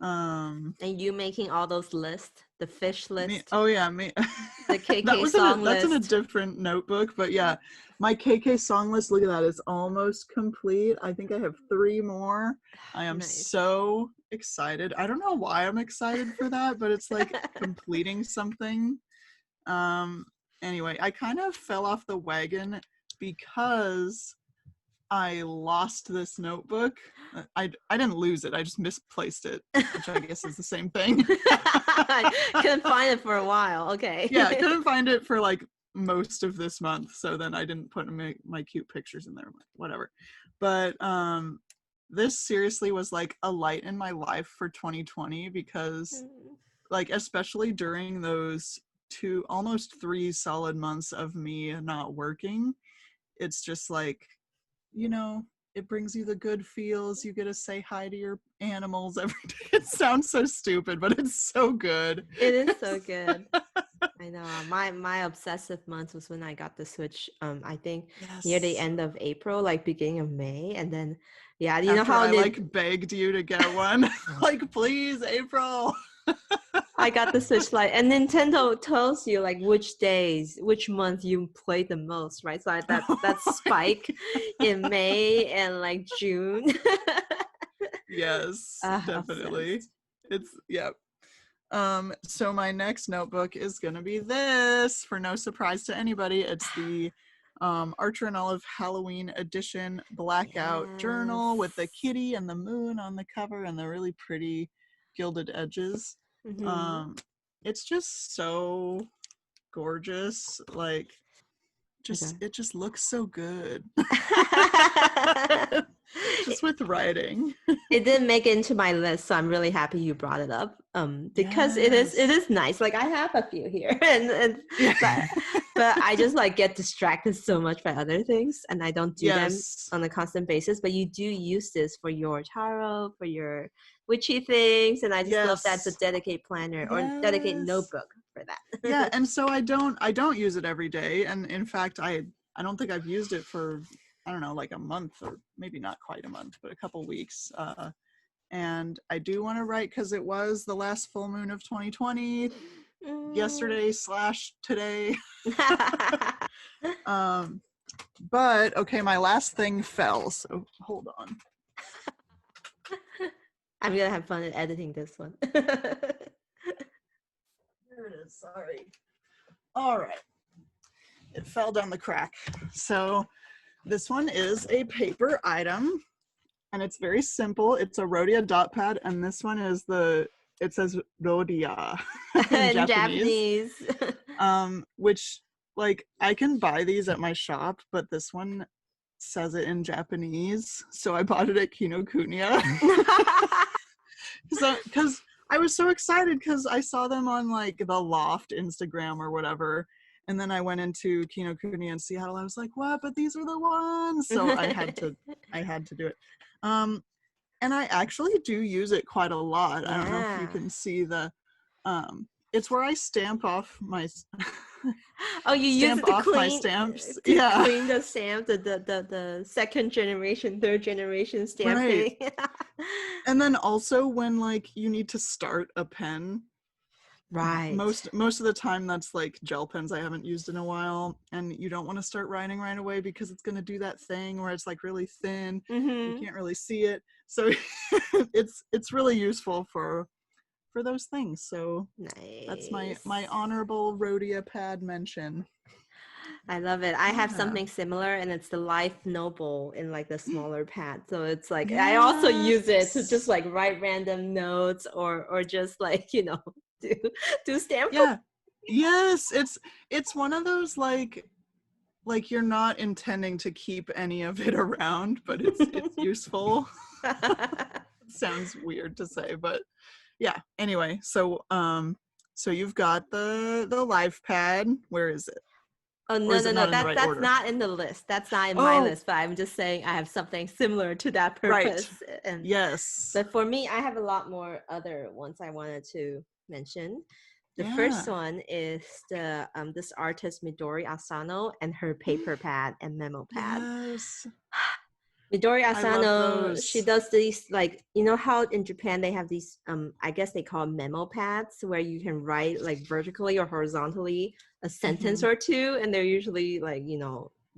And you making all those lists, the fish list. Me. The KK song list. That's in a different notebook, but yeah, my KK song list, look at that, it's almost complete. I think I have 3 more. I am so excited. I don't know why I'm excited for that, but it's like completing something. Anyway, I kind of fell off the wagon because I lost this notebook. I didn't lose it. I just misplaced it, which I guess is the same thing. Couldn't find it for a while. Okay. Yeah, I couldn't find it for like most of this month. So then I didn't put my cute pictures in there. Whatever. But this seriously was like a light in my life for 2020, because like, especially during those almost 3 solid months of me not working, it's just like, you know, it brings you the good feels. You get to say hi to your animals every day. It sounds so stupid, but it's so good. It is so good. I know. My obsessive month was when I got the Switch. I think near the end of April, like beginning of May, and then you know how I like begged you to get one. Like, please, April. I got the Switch Lite, and Nintendo tells you like which days, which month you play the most, right? So that spike in May and like June. Yes, definitely. Obsessed. It's so my next notebook is gonna be this, for no surprise to anybody. It's the Archer and Olive Halloween edition blackout journal with the kitty and the moon on the cover and the really pretty gilded edges. It's just so gorgeous. Like, it just looks so good. Just with writing. It didn't make it into my list, so I'm really happy you brought it up. Because it is nice. Like, I have a few here, and but I just like get distracted so much by other things, and I don't do them on a constant basis. But you do use this for your tarot, for your witchy things, and I just love that it's a dedicated planner or dedicated notebook for that. Yeah, and so I don't use it every day, and in fact I don't think I've used it for, I don't know, like a month, or maybe not quite a month, but a couple weeks. And I do want to write, because it was the last full moon of 2020, yesterday / today. But okay, my last thing fell, so hold on. I'm gonna have fun at editing this one. There it is, sorry. All right. It fell down the crack. So this one is a paper item, and it's very simple. It's a Rhodia dot pad, and this one is it says Rhodia in Japanese. Which, like, I can buy these at my shop, but this one says it in Japanese, so I bought it at Kinokuniya. So, because I was so excited, because I saw them on like the Loft Instagram or whatever, and then I went into Kinokuniya in Seattle. I was like, what? But these are the ones. So I had to do it. And I actually do use it quite a lot. I don't know if you can see the it's where I stamp off my Oh, you use stamp it to off my clean stamps. Yeah. the stamp, the second generation, third generation Right. stamping. And then also when like you need to start a pen, Right. most of the time that's like gel pens I haven't used in a while, and you don't want to start writing right away because it's going to do that thing where it's like really thin. You Mm-hmm. can't really see it. So it's really useful for those things. So that's my Nice. honorable Rhodia pad mention. I love it. I have Yeah. something similar, and it's the Life Noble in like the smaller pad. So it's like I also use it to Yes. just like write random notes or just like do stamp. Yeah. Yes, it's one of those like you're not intending to keep any of it around, but it's useful. Sounds weird to say, but yeah. Anyway, so you've got the live pad. Where is it? Oh Or no, is no, it no. not in the right That's order? not in the list. That's not in my Oh, list, but I'm just saying I have something similar to that right. purpose. And Yes. but for me, I have a lot more other ones I wanted to mention. The first Yeah. one is the this artist Midori Asano and her paper pad and memo pad. Yes. Midori I love Asano, she those. does these like how in Japan they have these I guess they call memo pads where you can write like vertically or horizontally a sentence Mm-hmm. or two, and they're usually like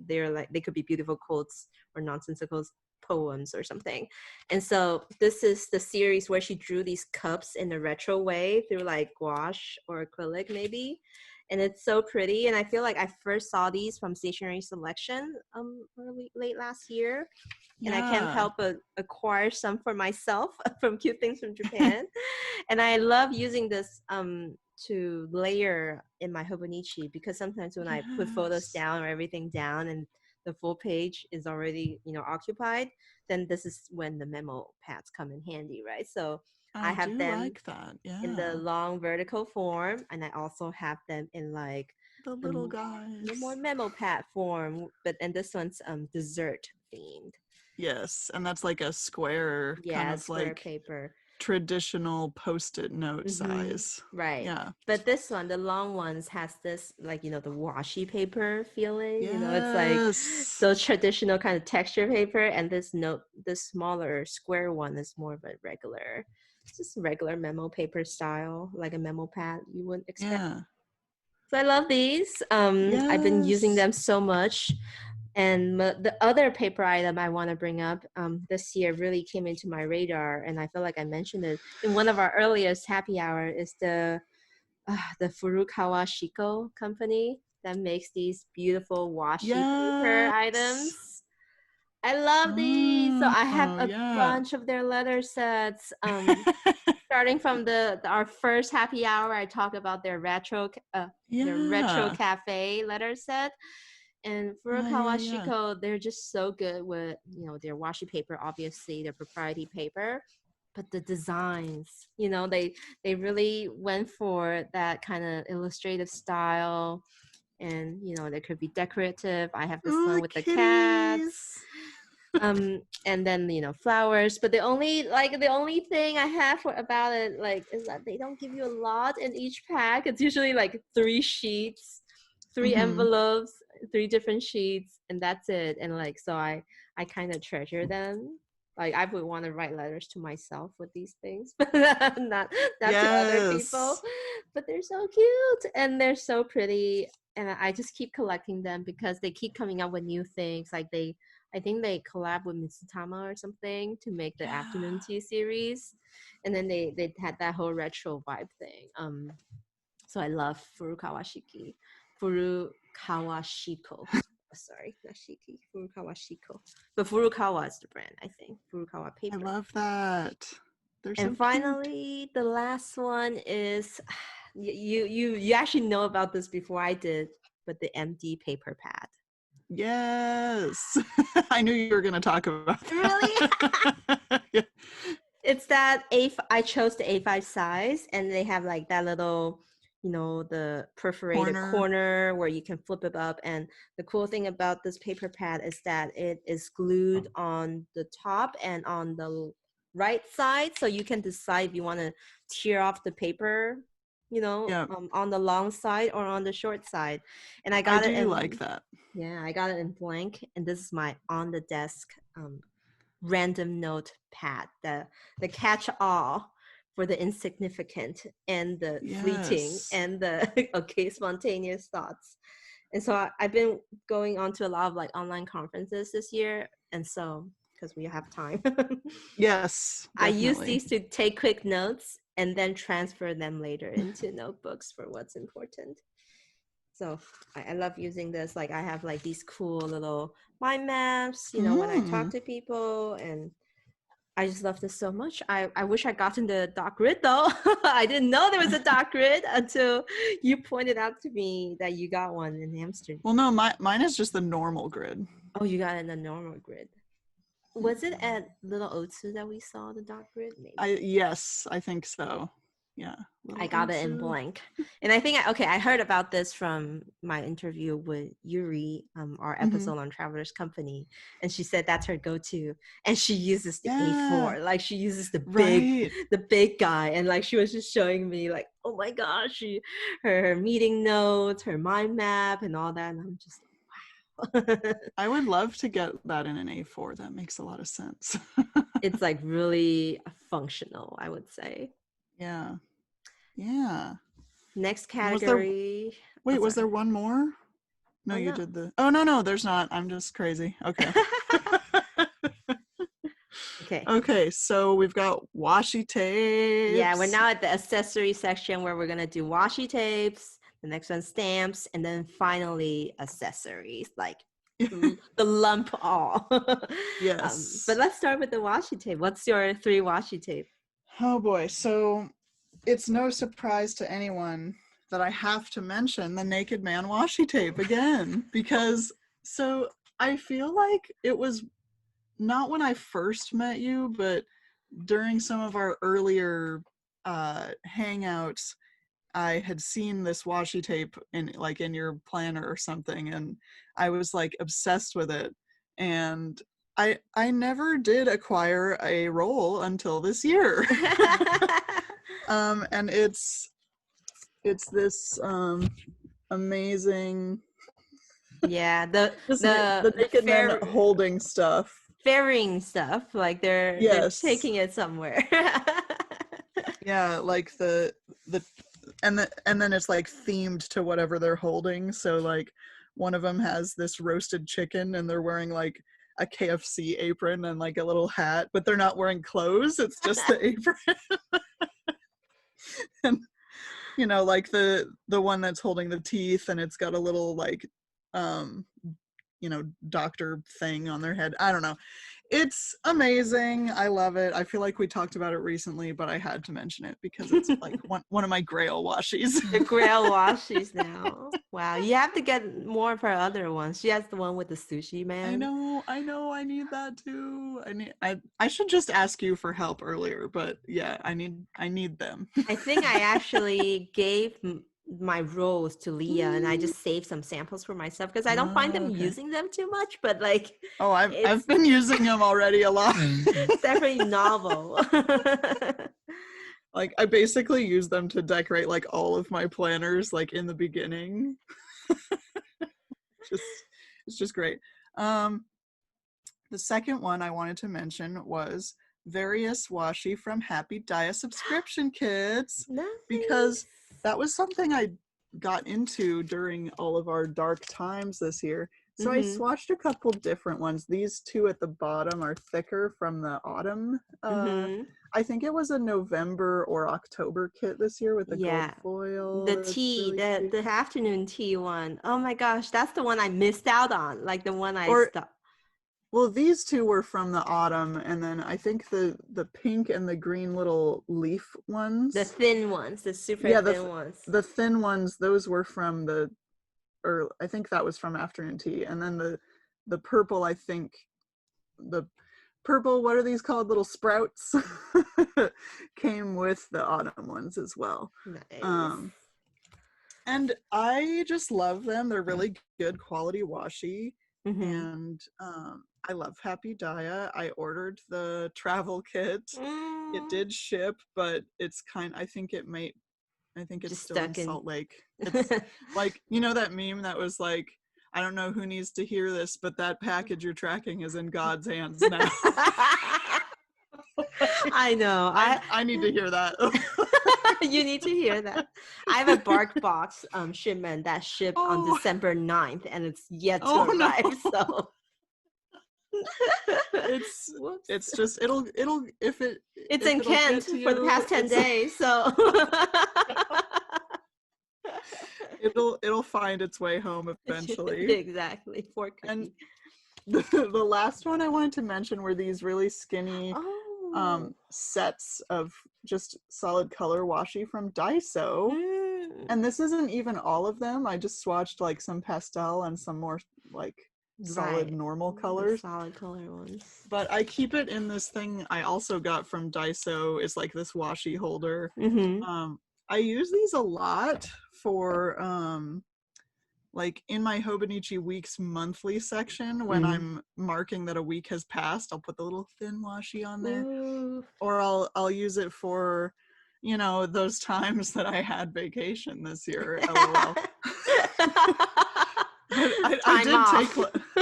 they're like they could be beautiful quotes or nonsensical poems or something. And so this is the series where she drew these cups in a retro way through like gouache or acrylic maybe, and it's so pretty. And I feel like I first saw these from Stationery Selection late last year, and I can't Yeah. help but acquire some for myself from Cute Things from Japan. And I love using this to layer in my Hobonichi, because sometimes when I put photos Yes. down or everything down and the full page is already occupied, then this is when the memo pads come in handy, right? So I I have do them like that. in the Yeah. long vertical form, and I also have them in like The little the more guys. memo pad form, and this one's dessert themed. Yes, and that's like a square kind Yeah, of square like paper. traditional post-it note Mm-hmm. size. Right. Yeah. But this one, the long ones, has this like the washi paper feeling. It's like Yes. those traditional kind of texture paper, and this smaller square one is more of a regular, just regular memo paper style, like a memo pad you wouldn't expect. Yeah. So I love these. I've been using Yes. them so much. And the other paper item I want to bring up this year really came into my radar, and I feel like I mentioned it in one of our earliest happy hour, is the Furukawa Shiko company that makes these beautiful washi paper Yes. items. I love these. So I have Oh, a yeah. bunch of their letter sets. Starting from our first happy hour, I talk about their retro Yeah. cafe letter set. And Yeah, Furukawa yeah, yeah. Shiko, they're just so good with their washi paper, obviously their proprietary paper, but the designs, they really went for that kind of illustrative style, and they could be decorative. I have this Ooh, one the with the cats, kitties. and then flowers. But the only thing I have about it is that they don't give you a lot in each pack. It's usually like 3 sheets, three Mm-hmm. envelopes, 3 different sheets, and that's it. And so I kind of treasure them. Like I would want to write letters to myself with these things, but not to other people. Yes. But they're so cute and they're so pretty, and I just keep collecting them because they keep coming up with new things. I think they collab with Mitsutama or something to make the afternoon Yeah. tea series, and then they had that whole retro vibe thing. So I love Furukawa Shiko. Sorry, not Shiki, Furukawa Shiko. But Furukawa is the brand, I think. Furukawa I paper. love that. They're And so cute. finally, the last one is you actually know about this before I did, but the MD paper pad. Yes. I knew you were going to talk about Really? that. Yeah. It's that I chose the A5 size, and they have like that little, the perforated Corner. corner where you can flip it up. And the cool thing about this paper pad is that it is glued on the top and on the right side, so you can decide if you want to tear off the paper Yeah. on the long side or on the short side. And I I got it do in, like that. yeah, I got it in blank. And this is my on the desk random note pad, the catch all for the insignificant and the fleeting Yes. and the okay spontaneous thoughts. And so I've been going on to a lot of like online conferences this year, and so because we have time, Yes, I use definitely. these to take quick notes and then transfer them later into notebooks for what's important. So I love using this. Like I have like these cool little mind maps, when I talk Mm. to people, and I just love this so much. I wish I gotten the dot grid though. I didn't know there was a dot grid until you pointed out to me that you got one in Amsterdam. Well, no, mine is just the normal grid. Oh, you got it in the normal grid. Was it at Little Otsu that we saw the dot grid? Maybe. Yes, I think so. Yeah. I Little got it in Otsu. blank. And I think, I heard about this from my interview with Yuri, our Mm-hmm. episode on Travelers Company. And she said that's her go-to. And she uses the Yeah. A4, like she uses the Right. big guy. And like, she was just showing me like, oh my gosh, her meeting notes, her mind map and all that. And I'm just wow. I would love to get that in an A4. That makes a lot of sense. It's like really functional, I would say. Yeah. Yeah. Next Was there category. Oh, wait, was sorry. there one more? No, Oh you no. did the Oh no, there's not. I'm just crazy. Okay. Okay. Okay, so we've got washi Yeah, we're tapes. now at the accessory section where we're gonna do washi tapes, the next one stamps, and then finally accessories, like the lump all. But Yes. let's start with the washi tape. What's your 3 washi tape? Oh boy. So it's no surprise to anyone that I have to mention the Naked Man washi tape again, because so I feel like it was not when I first met you, but during some of our earlier hangouts, I had seen this washi tape in your planner or something, and I was like obsessed with it. And I never did acquire a roll until this year. And it's this amazing Yeah, the just the the naked men holding stuff. ferrying stuff, like they're Yes. taking it somewhere. Yeah, like the and then it's like themed to whatever they're holding. So like one of them has this roasted chicken and they're wearing like a KFC apron and like a little hat, but they're not wearing clothes. It's just the apron. And like the one that's holding the teeth and it's got a little like um doctor thing on their head. I don't know. It's amazing. I love it. I feel like we talked about it recently, but I had to mention it because it's like one of my grail washies. The grail washies now. Wow, you have to get more of her other ones. She has the one with the sushi I man. know. I need that too. I should just ask you for help earlier, but yeah, I need them. I think I actually gave my rolls to Leah, and I just saved some samples for myself because I don't find them Okay. using them too much. But like, Oh, I've it's been using them already a lot. it's definitely novel. Like I basically use them to decorate like all of my planners like in the beginning. Just it's just great. Um the second one I wanted to mention was various washi from Happy Dia subscription kits, because Nice. that was something I got into during all of our dark times this year. So I Mhm. swatched a couple different ones. These two at the bottom are thicker from the autumn. Mhm. I think it was a November or October kit this year with the gold Yeah. foil. The That's tea, really cute. the afternoon tea one. Oh my gosh, that's the one I missed out on. Like the one I Or stopped. well, these two were from the autumn, and then I think the pink and the green little leaf The ones. thin ones, the super Yeah, thin ones. the thin ones, those were from or I think that was from afternoon tea, and then the purple, I think the purple, what are these called, little sprouts, came with the autumn ones as well. Nice. Um, and I just love them. They're really good quality washi. Mhm. And I love Happy Dia. I ordered the travel kit. It Mm. did ship, but I think I think it's just still in stuck in Salt Lake. It's like, you know that meme that was like, I don't know who needs to hear this, but that package you're tracking is in God's hands now. I know. I need to hear that. You need to hear that. I have a bark box shipment that shipped on December 9th and it's yet to arrive. No. So it's just it'll if it's in Kent for the past 10 days. So it'll find its way home eventually. Exactly. Poor cookie. And the last one I wanted to mention were these really skinny sets of just solid color washi from Daiso. And this isn't even all of them. I just swatched like some pastel and some more like solid normal colors. The solid color ones. But I keep it in this thing I also got from Daiso. It's like this washi holder. I use these a lot for like in my Hobonichi Weeks monthly section, when I'm marking that a week has passed, I'll put the little thin washi on there. Or I'll use it for, you know, those times that I had vacation this year. LOL.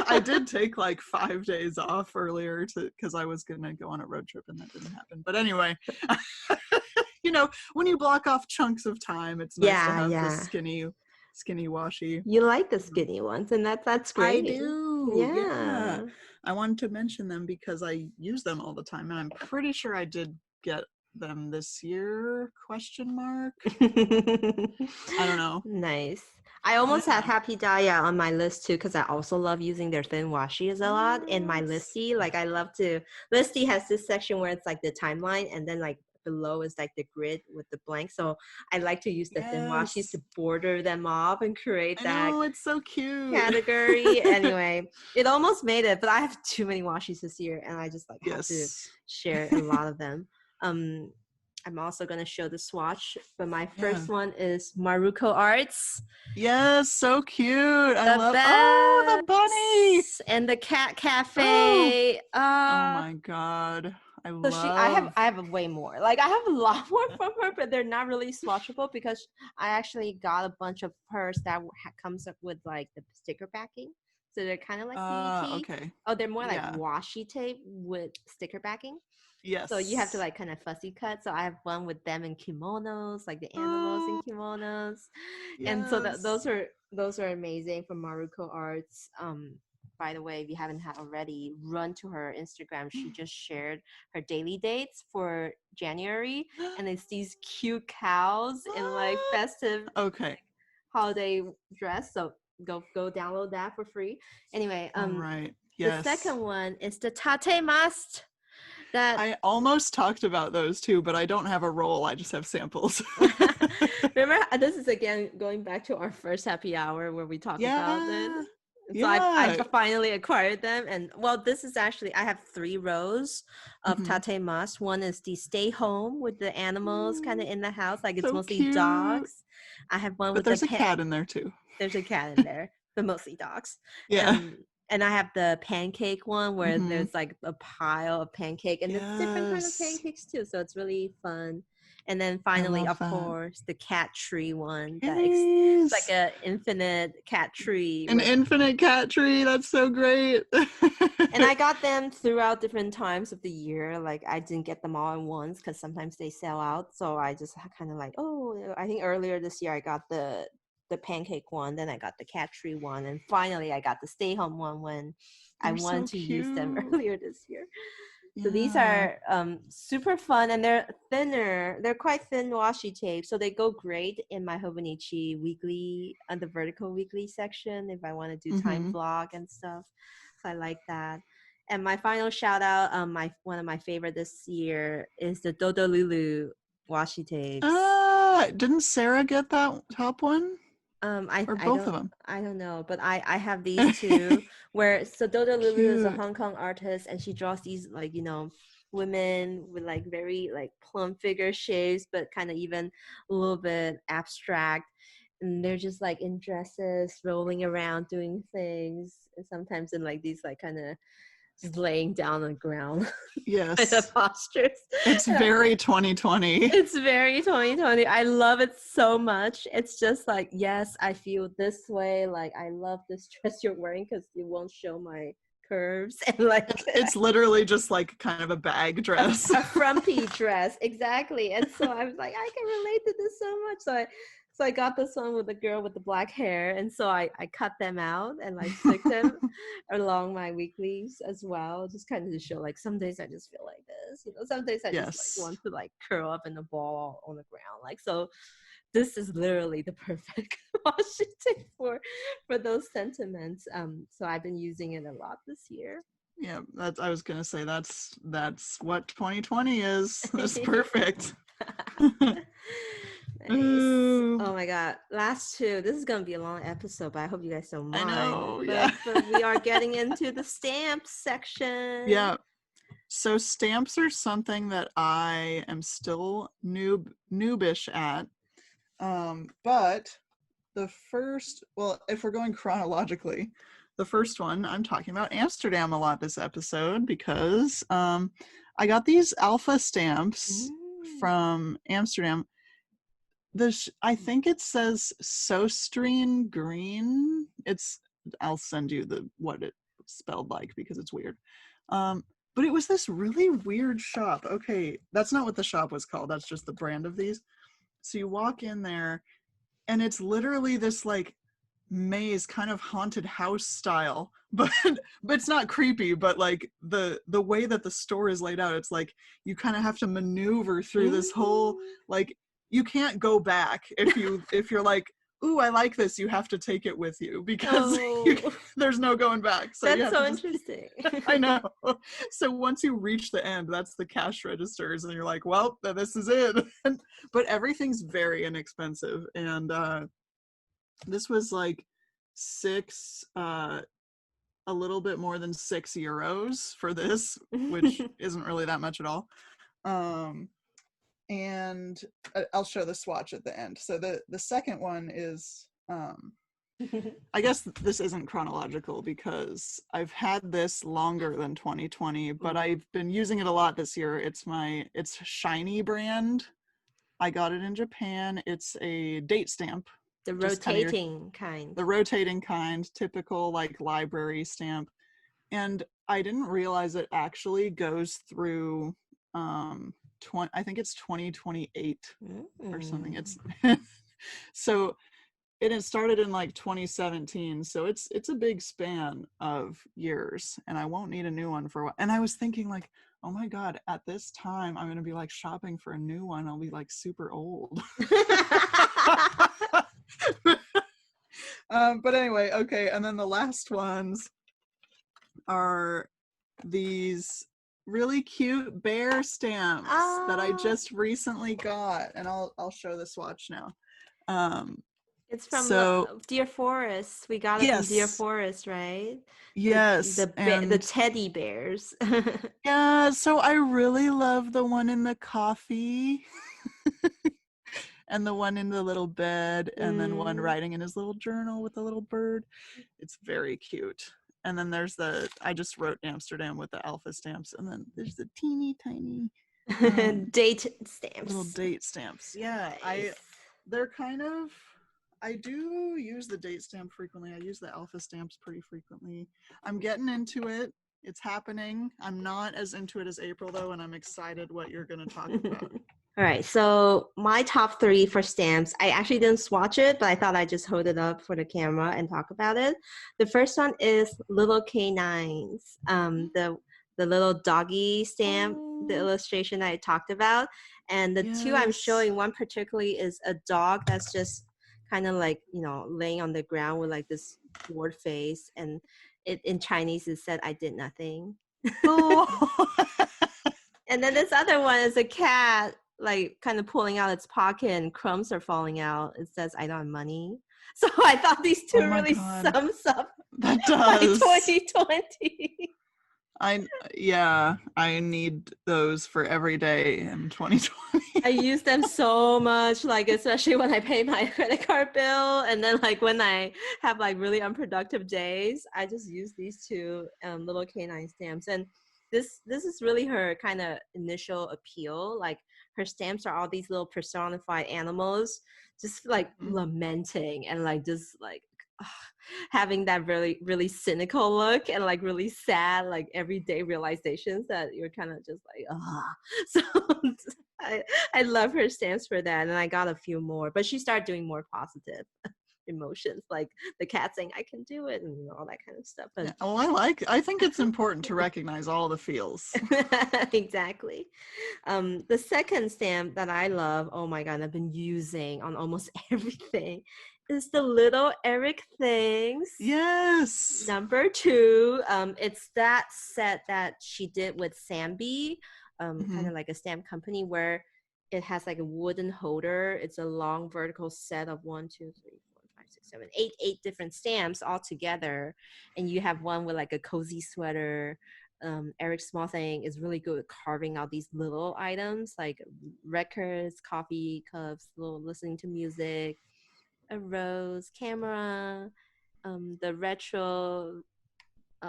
I did take like 5 days off earlier because I was gonna go on a road trip and that didn't happen. But anyway, you know, when you block off chunks of time, it's nice to have the skinny washi. You like the skinny ones, and that's great. I do. Yeah. I wanted to mention them because I use them all the time, and I'm pretty sure I did get them this year, ? I don't know. Nice. I almost had Happy Daya on my list too, because I also love using their thin washi's a lot in my listy. Like I love to, listy has this section where it's like the timeline, and then like below is like the grid with the blank. So I like to use the thin washi's to border them off and create that. Oh, it's so cute. Category. Anyway, it almost made it, but I have too many washi's this year, and I just like have to share a lot of them. I'm also going to show the swatch, but my first one is Maruko Arts. Yes, so cute. I love the bunny and the cat cafe. Oh my god. I have way more. Like I have a lot more from her, but they're not really swatchable because I actually got a bunch of hers that comes up with like the sticker backing. So they're kind of like DT. Okay. Oh, they're more like washi tape with sticker backing. Yes. So you have to like kind of fussy cut. So I have one with them in kimonos, like the animals in kimonos. Yes. And so those are amazing from Maruko Arts. By the way, if you haven't had already, run to her Instagram. She just shared her daily dates for January, and it's these cute cows in like festive holiday dress. So go download that for free. Anyway, right. Yes. The second one is the Tate Mast. That I almost talked about those too, but I don't have a roll. I just have samples. Remember, this is again going back to our first happy hour where we talked about it. So I finally acquired them, and well, this is actually I have 3 rows of Tate Mas. One is the stay home with the animals kind of in the house, like it's mostly cute. Dogs. I have one with there's a cat in there too. There's a cat in there, but mostly dogs. Yeah. And I have the pancake one where there's like a pile of pancake, and it's different kind of pancakes too. So it's really fun. And then finally, of course, the cat tree one. It's like an infinite cat tree. An infinite cat tree. That's so great. And I got them throughout different times of the year. Like I didn't get them all at once because sometimes they sell out. So I just kind of like, I think earlier this year I got the pancake one, then I got the cat tree one, and finally I got the stay home one when I wanted to use them earlier this year. So these are super fun, and they're thinner. They're quite thin washi tape, so they go great in my Hobonichi weekly, on the vertical weekly section if I want to do time vlog and stuff. So I like that. And my final shout out, one of my favorite this year is the Dodo Lulu washi tapes. Didn't Sarah get that top one? Both of them? I don't know, but I have these two where Dodo Lulu is a Hong Kong artist, and she draws these like, you know, women with like very like plump figure shapes, but kind of even a little bit abstract. And they're just like in dresses, rolling around, doing things, and sometimes in like these like kind of just laying down on the ground. Yes. Kind of postures. It's very 2020. It's very 2020. I love it so much. It's just like, yes, I feel this way. Like, I love this dress you're wearing because it won't show my curves. And like, it's literally just like kind of a bag dress. A frumpy dress. Exactly. And so I was like, I can relate to this so much. So I got this one with the girl with the black hair. And so I cut them out and like stick them along my weeklies as well. Just kind of to show like some days I just feel like this. You know, some days I just like want to like curl up in a ball on the ground. Like, so this is literally the perfect washi tape for those sentiments. So I've been using it a lot this year. Yeah, I was gonna say that's what 2020 is. That's perfect. Nice. Oh my god, last two. This is gonna be a long episode, but I hope you guys don't mind. I know, yeah. But we are getting into the stamps section. Yeah. So stamps are something that I am still noobish at. But the first, well, if we're going chronologically, the first one, I'm talking about Amsterdam a lot this episode because I got these alpha stamps from Amsterdam. I think it says Sostreen Green. I'll send you what it's spelled like because it's weird. But it was this really weird shop. Okay, that's not what the shop was called. That's just the brand of these. So you walk in there and it's literally this like maze, kind of haunted house style, but it's not creepy, but like the way that the store is laid out, it's like you kind of have to maneuver through this whole, like, you can't go back if you're like, ooh, I like this, you have to take it with you because there's no going back. So that's so interesting. I know. So once you reach the end, that's the cash registers, and you're like, well, this is it. But everything's very inexpensive, and this was like a little bit more than €6 for this, which isn't really that much at all. And I'll show the swatch at the end. So the second one is, I guess this isn't chronological because I've had this longer than 2020, but I've been using it a lot this year. It's Shiny brand. I got it in Japan. It's a date stamp. The rotating kind. The rotating kind, typical like library stamp. And I didn't realize it actually goes through I think it's 2028 or something. It's so it started in like 2017, so it's a big span of years, and I won't need a new one for a while. And I was thinking like, oh my god, at this time I'm gonna be like shopping for a new one. I'll be like super old. But anyway, okay, and then the last ones are these really cute bear stamps that I just recently got, and I'll show the swatch now. It's from Dear Forest. We got it from Dear Forest, right? Yes. The teddy bears. Yeah, so I really love the one in the coffee and the one in the little bed, and then one writing in his little journal with a little bird. It's very cute. And then there's I just wrote Amsterdam with the alpha stamps, and then there's the teeny tiny date stamps. Little date stamps. Yeah, nice. I do use the date stamp frequently. I use the alpha stamps pretty frequently. I'm getting into it. It's happening. I'm not as into it as April though, and I'm excited what you're going to talk about. All right, so my top 3 for stamps, I actually didn't swatch it, but I thought I'd just hold it up for the camera and talk about it. The first one is Little Canines, the little doggy stamp, the illustration I talked about. And the two I'm showing, one particularly is a dog that's just kind of like, laying on the ground with like this bored face. And in Chinese, it said, I did nothing. Oh. And then this other one is a cat, like kind of pulling out its pocket and crumbs are falling out. It says, I don't have money. So I thought these two really sums up that does 2020. I need those for every day in 2020. I use them so much, like especially when I pay my credit card bill, and then like when I have like really unproductive days, I just use these two little canine stamps. And this is really her kind of initial appeal. Like her stamps are all these little personified animals, just like lamenting and like just like having that really really cynical look and like really sad like everyday realizations that you're kind of just like so I, I love her stamps for that, and I got a few more, but she started doing more positive emotions like the cat saying I can do it and all that kind of stuff. But I think it's important to recognize all the feels. Exactly. The second stamp that I love, oh my god, I've been using on almost everything, is the little Eric things. Yes. Number 2. It's that set that she did with Samby, kind of like a stamp company, where it has like a wooden holder. It's a long vertical set of 1, 2, 3, 4, 5, 6, 7, 8 different stamps all together, and you have one with like a cozy sweater. Eric Small thing is really good at carving out these little items like records, coffee cups, little listening to music, a rose, camera, the retro,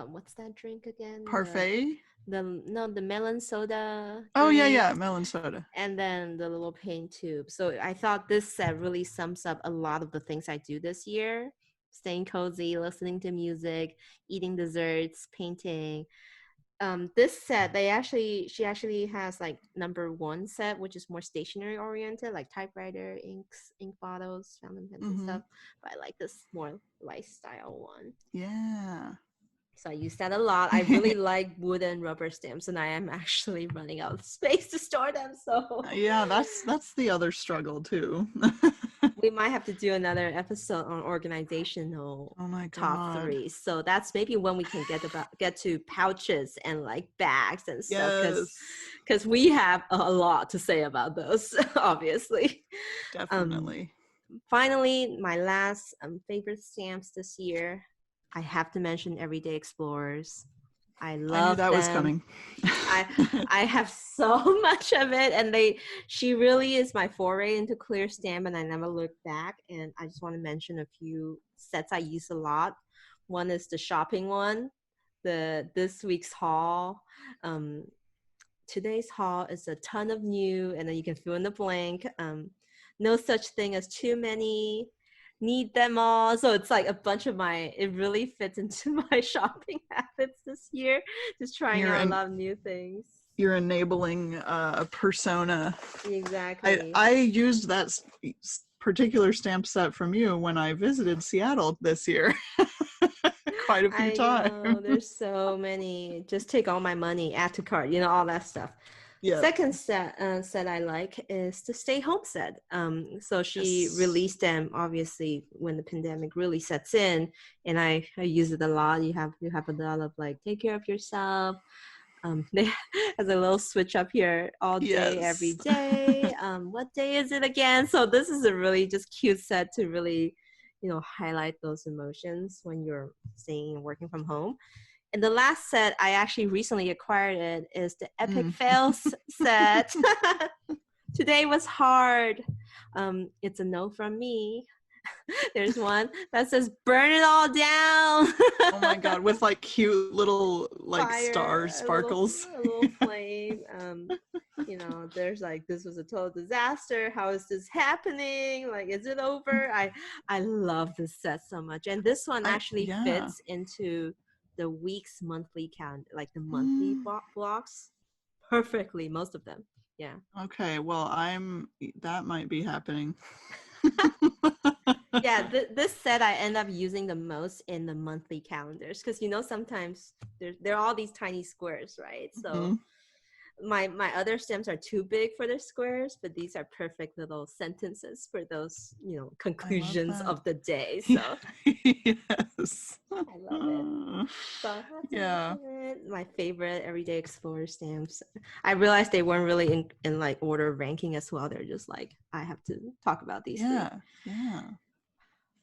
what's that drink again? Parfait? The melon soda. Oh drink, yeah, melon soda. and then the little paint tube. So I thought this set really sums up a lot of the things I do this year: staying cozy, listening to music, eating desserts, painting. This set she actually has like number 1 set, which is more stationery oriented, like typewriter, inks, ink bottles, fountain pens and stuff, but I like this more lifestyle one. Yeah, so I use that a lot. I really like wood and rubber stamps, and I am actually running out of space to store them, so yeah, that's the other struggle too. we might have to do another episode on organizational top 3. So that's maybe when we can get to pouches and like bags and stuff, because we have a lot to say about those, obviously. Definitely. Finally, my last favorite stamps this year, I have to mention Everyday Explorers. I love that them. Was coming. I have so much of it, and she really is my foray into clear stamp, and I never looked back. And I just want to mention a few sets I use a lot. One is the shopping one, this week's haul. Today's haul is a ton of new, and then you can fill in the blank. No such thing as too many. Need them all. So it's like a bunch of it really fits into my shopping habits this year, just trying out a lot of new things. You're enabling a persona. Exactly. I used that particular stamp set from you when I visited Seattle this year. Quite a few times. Know, there's so many. Just take all my money, add to cart, all that stuff. Yeah. Second set I like is the stay home set. So she released them obviously when the pandemic really sets in, and I use it a lot. You have a lot of like take care of yourself. They has a little switch up here all day, every day. What day is it again? So this is a really just cute set to really, highlight those emotions when you're staying and working from home. And the last set, I actually recently acquired it, is the Epic Fails set. Today was hard. It's a no from me. There's one that says burn it all down. Oh my god, with like cute little like fire, star sparkles. A little flame. There's like, this was a total disaster. How is this happening? Like, is it over? I love this set so much. And this one actually fits into the week's monthly calendar, like the monthly blocks perfectly, most of them. Yeah. Okay, well, that might be happening. Yeah, this set I end up using the most in the monthly calendars, because sometimes there are all these tiny squares, right? So my other stamps are too big for the squares, but these are perfect little sentences for those conclusions of the day. So yes, I love it. So that's my favorite Everyday Explorer stamps. I realized they weren't really in like order of ranking as well. They're just like, I have to talk about these. Yeah.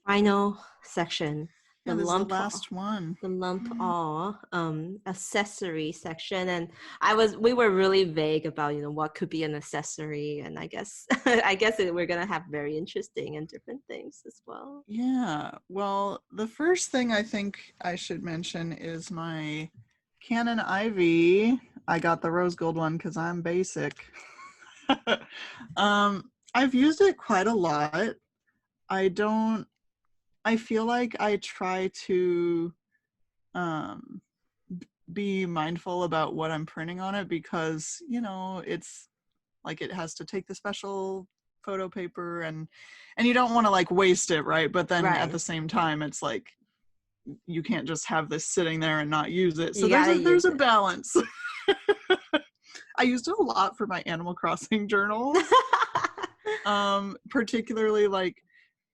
Final section, the this is the lump last one. the lump all accessory section, and we were really vague about what could be an accessory, and I guess we're gonna have very interesting and different things as well. Yeah, well, the first thing I think I should mention is my Canon Ivy. I got the rose gold one because I'm basic. I've used it quite a lot. I feel like I try to be mindful about what I'm printing on it because, it's like it has to take the special photo paper and you don't want to like waste it, right? But then at the same time, it's like you can't just have this sitting there and not use it. So there's a balance. I used it a lot for my Animal Crossing journals. Particularly like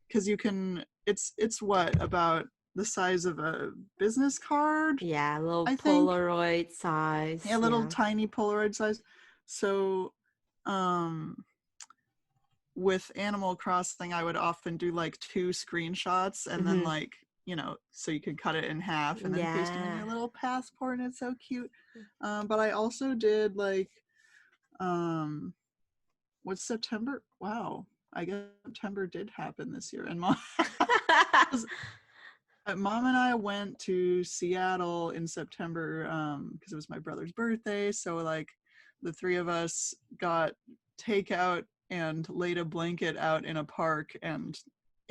because you can it's what about the size of a business card? Yeah, a little Polaroid size. Yeah, little tiny Polaroid size. So with Animal Crossing, I would often do like 2 screenshots and then like, so you could cut it in half and then paste them in your little passport, and it's so cute. But I also did like, what's September? Wow, I guess September did happen this year. And Mom and I went to Seattle in September because it was my brother's birthday. So like the 3 of us got takeout and laid a blanket out in a park and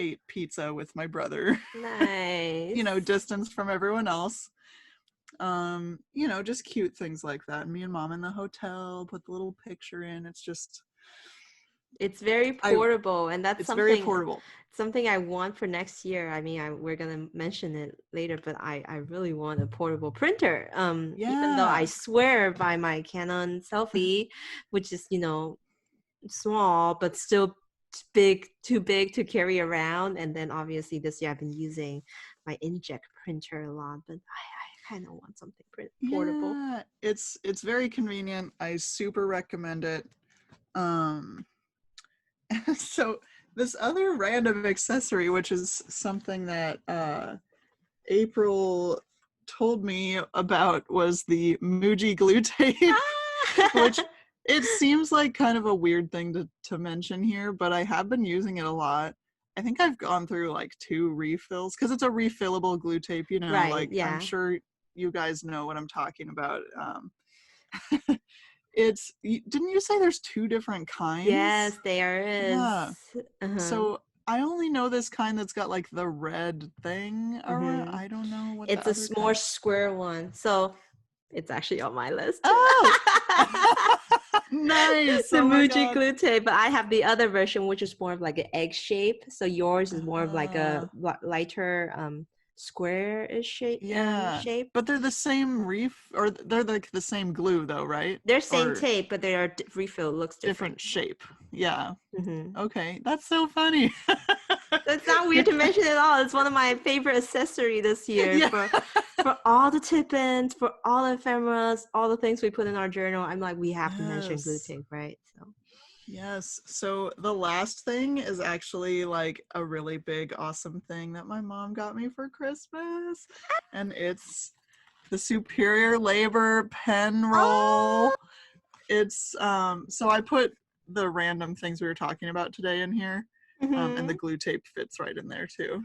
ate pizza with my brother. Nice. Distance from everyone else. Just cute things like that. And me and Mom in the hotel, put the little picture in. It's very portable, and that's something very portable. Something I want for next year. I mean, we're gonna mention it later, but I really want a portable printer. Even though I swear by my Canon Selfie, which is small but still too big to carry around. And then obviously this year I've been using my inkjet printer a lot, but I kind of want something portable. Yeah, it's very convenient. I super recommend it. So this other random accessory, which is something that April told me about, was the Muji glue tape, which it seems like kind of a weird thing to mention here, but I have been using it a lot. I think I've gone through like 2 refills because it's a refillable glue tape, Right, yeah. I'm sure you guys know what I'm talking about. Didn't you say there's 2 different kinds? Yes, there is. Yeah. So I only know this kind that's got like the red thing around. I don't know what it's the more square one. So it's actually on my list. Oh, nice. The Muji glue tape, but I have the other version, which is more of like an egg shape. So yours is more of like a lighter square-ish shape. Shape. But they're the same or they're like the same glue though, right? They're same tape, but their refill looks different shape. Yeah. Okay, that's so funny. It's not weird to mention at all. It's one of my favorite accessories this year. For all the tip-ins, for all the ephemeras, all the things we put in our journal. I'm like, we have to mention glue tape, right? So yes. So the last thing is actually like a really big, awesome thing that my mom got me for Christmas, and it's the Superior Labor pen roll. It's so I put the random things we were talking about today in here, and the glue tape fits right in there too.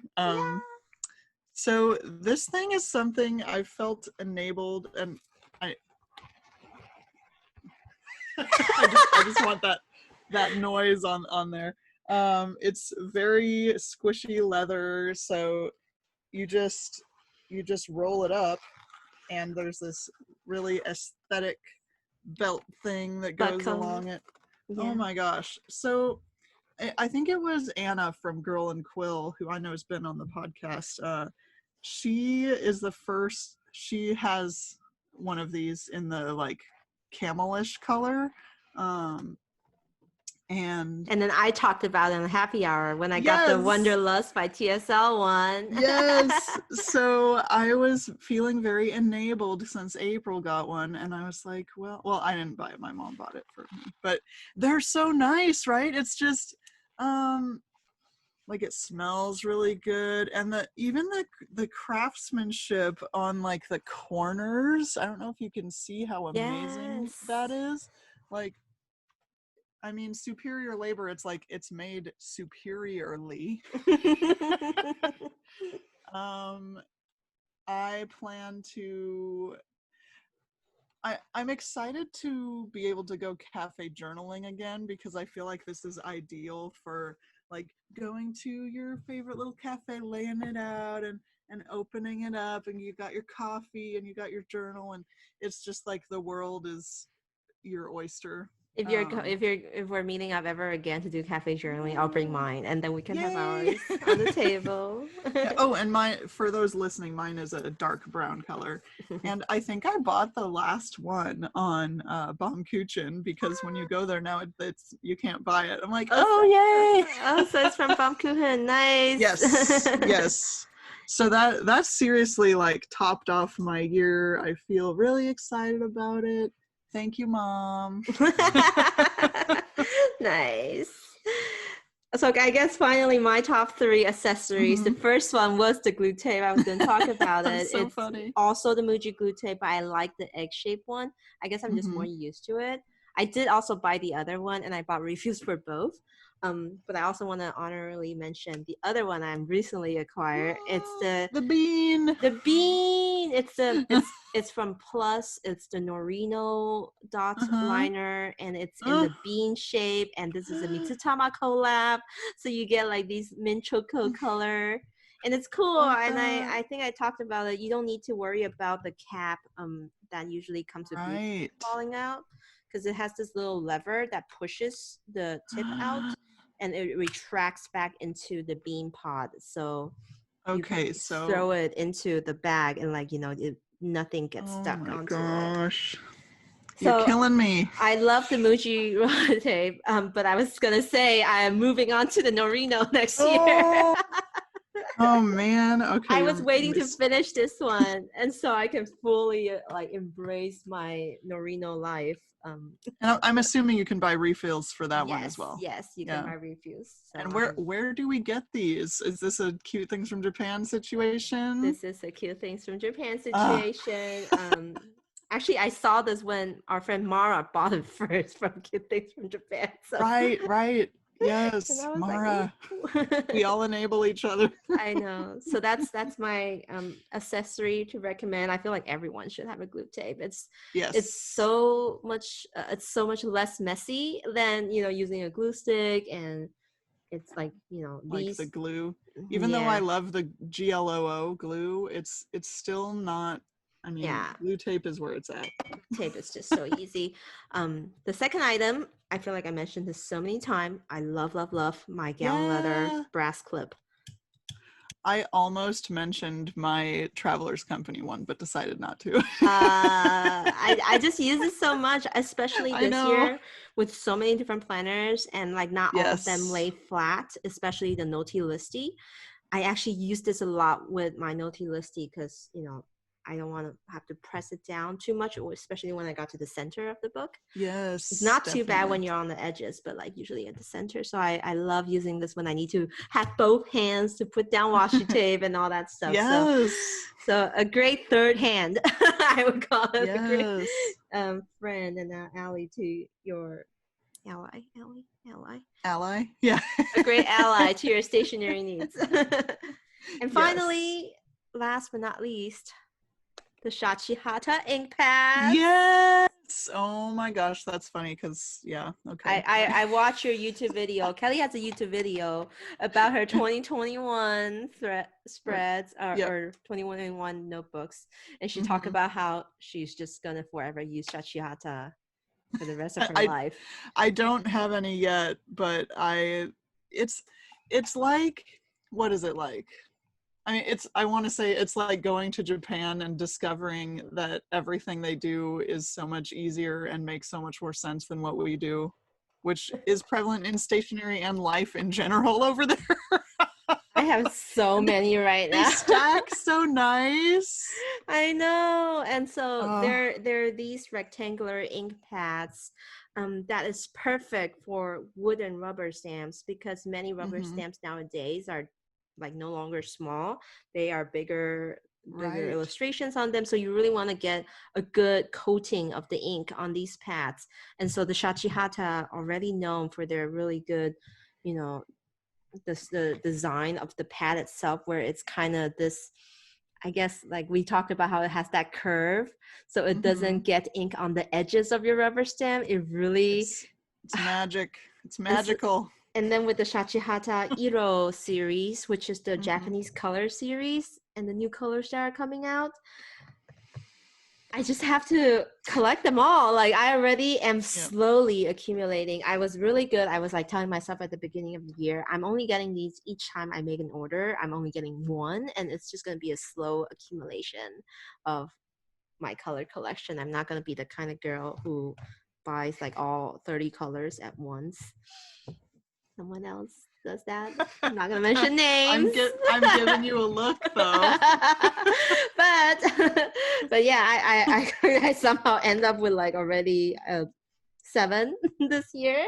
So this thing is something I felt enabled, and I just want that noise on there. It's very squishy leather, so you just roll it up, and there's this really aesthetic belt thing that goes along it. Yeah. Oh my gosh. So I think it was Anna from Girl and Quill, who I know has been on the podcast. She is the first. She has one of these in the like camelish color. And then I talked about it in the happy hour when I got the Wanderlust by TSL one. Yes. So I was feeling very enabled since April got one, and I was like, well, I didn't buy it. My mom bought it for me. But they're so nice, right? It's just like it smells really good, and even the craftsmanship on like the corners, I don't know if you can see how amazing that is. Like, I mean, superior labor, it's like it's made superiorly. I plan to I'm excited to be able to go cafe journaling again, because I feel like this is ideal for like going to your favorite little cafe, laying it out and opening it up, and you got your coffee and you got your journal, and it's just like the world is your oyster. If we're meeting up ever again to do cafe journaling, I'll bring mine, and then we can have ours Yay! on the table. Oh, and for those listening, mine is a dark brown color, and I think I bought the last one on Baumkuchen, because when you go there now, it's you can't buy it. I'm like, oh yay! Oh, so it's from Baumkuchen. Nice. Yes. So that's seriously like topped off my year. I feel really excited about it. Thank you, Mom. Nice. So I guess finally my top 3 accessories. Mm-hmm. The first one was the glue tape. I was going to talk about it. So it's funny. Also the Muji glue tape, but I like the egg-shaped one. I guess I'm just more used to it. I did also buy the other one, and I bought refills for both. But I also want to honorably mention the other one I'm recently acquired. It's the bean. The bean. It's from Plus. It's the Norino dot liner, and it's in the bean shape. And this is a Mitsutama collab, so you get like these mint choco color, and it's cool. And I think I talked about it. You don't need to worry about the cap that usually comes with glue falling out, because it has this little lever that pushes the tip out, and it retracts back into the bean pod. So you can throw it into the bag, and like, nothing gets stuck onto it. Oh my gosh. You're killing me. I love the Muji tape, but I was going to say I'm moving on to the Norino next year. Oh man, okay. I was waiting to finish this one, and so I can fully embrace my Norino life. And I'm assuming you can buy refills for that one as well. Yes, you can buy refills. So and where do we get these? Is this a Cute Things from Japan situation? This is a Cute Things from Japan situation. Actually, I saw this when our friend Mara bought it first from Cute Things from Japan. So. Right. Yes, Mara. Like, we all enable each other. I know. So that's my accessory to recommend. I feel like everyone should have a glue tape. It's so much less messy than using a glue stick, and it's like like the glue. Even though I love the GLOO glue, it's still not. I mean, glue tape is where it's at. Tape is just so easy. The second item, I feel like I mentioned this so many times. I love my gallon leather brass clip. I almost mentioned my Traveler's Company one, but decided not to. I just use it so much, especially this year with so many different planners, and like not all of them lay flat, especially the Noti Listy. I actually use this a lot with my Noti Listy because, I don't want to have to press it down too much, or especially when I got to the center of the book. Yes. It's not too bad when you're on the edges, but like usually at the center. So I love using this when I need to have both hands to put down washi tape and all that stuff. Yes. So a great third hand, I would call it. A great friend and ally to your ally. Yeah. A great ally to your stationery needs. And finally, last but not least, the Shachihata ink pad. Yes. Oh my gosh, that's funny because okay. I watch your YouTube video. Kelly has a YouTube video about her 2021 spreads or 2021 notebooks, and she talked about how she's just gonna forever use Shachihata for the rest of her life. I don't have any yet, but it's like, what is it like? I mean, I want to say it's like going to Japan and discovering that everything they do is so much easier and makes so much more sense than what we do, which is prevalent in stationery and life in general over there. I have so many right now. They stack so nice. I know. And so there are these rectangular ink pads that is perfect for wood and rubber stamps, because many rubber Mm-hmm. stamps nowadays are like no longer small. They are bigger Right. illustrations on them. So you really want to get a good coating of the ink on these pads. And so the Shachihata, already known for their really good, you know, the design of the pad itself, where it's kind of this, I guess, like we talked about how it has that curve, so it doesn't get ink on the edges of your rubber stamp. It really, it's magic. It's and, magical. and then with the Shachihata Iro series, which is the Japanese color series, and the new colors that are coming out, I just have to collect them all. Like, I already am slowly accumulating. I was really good. I was like telling myself at the beginning of the year, I'm only getting these each time I make an order. I'm only getting one, and it's just going to be a slow accumulation of my color collection. I'm not going to be the kind of girl who buys like all 30 colors at once. Someone else does that. I'm not gonna mention names. I'm giving you a look though. but yeah, I somehow end up with like already 7 this year,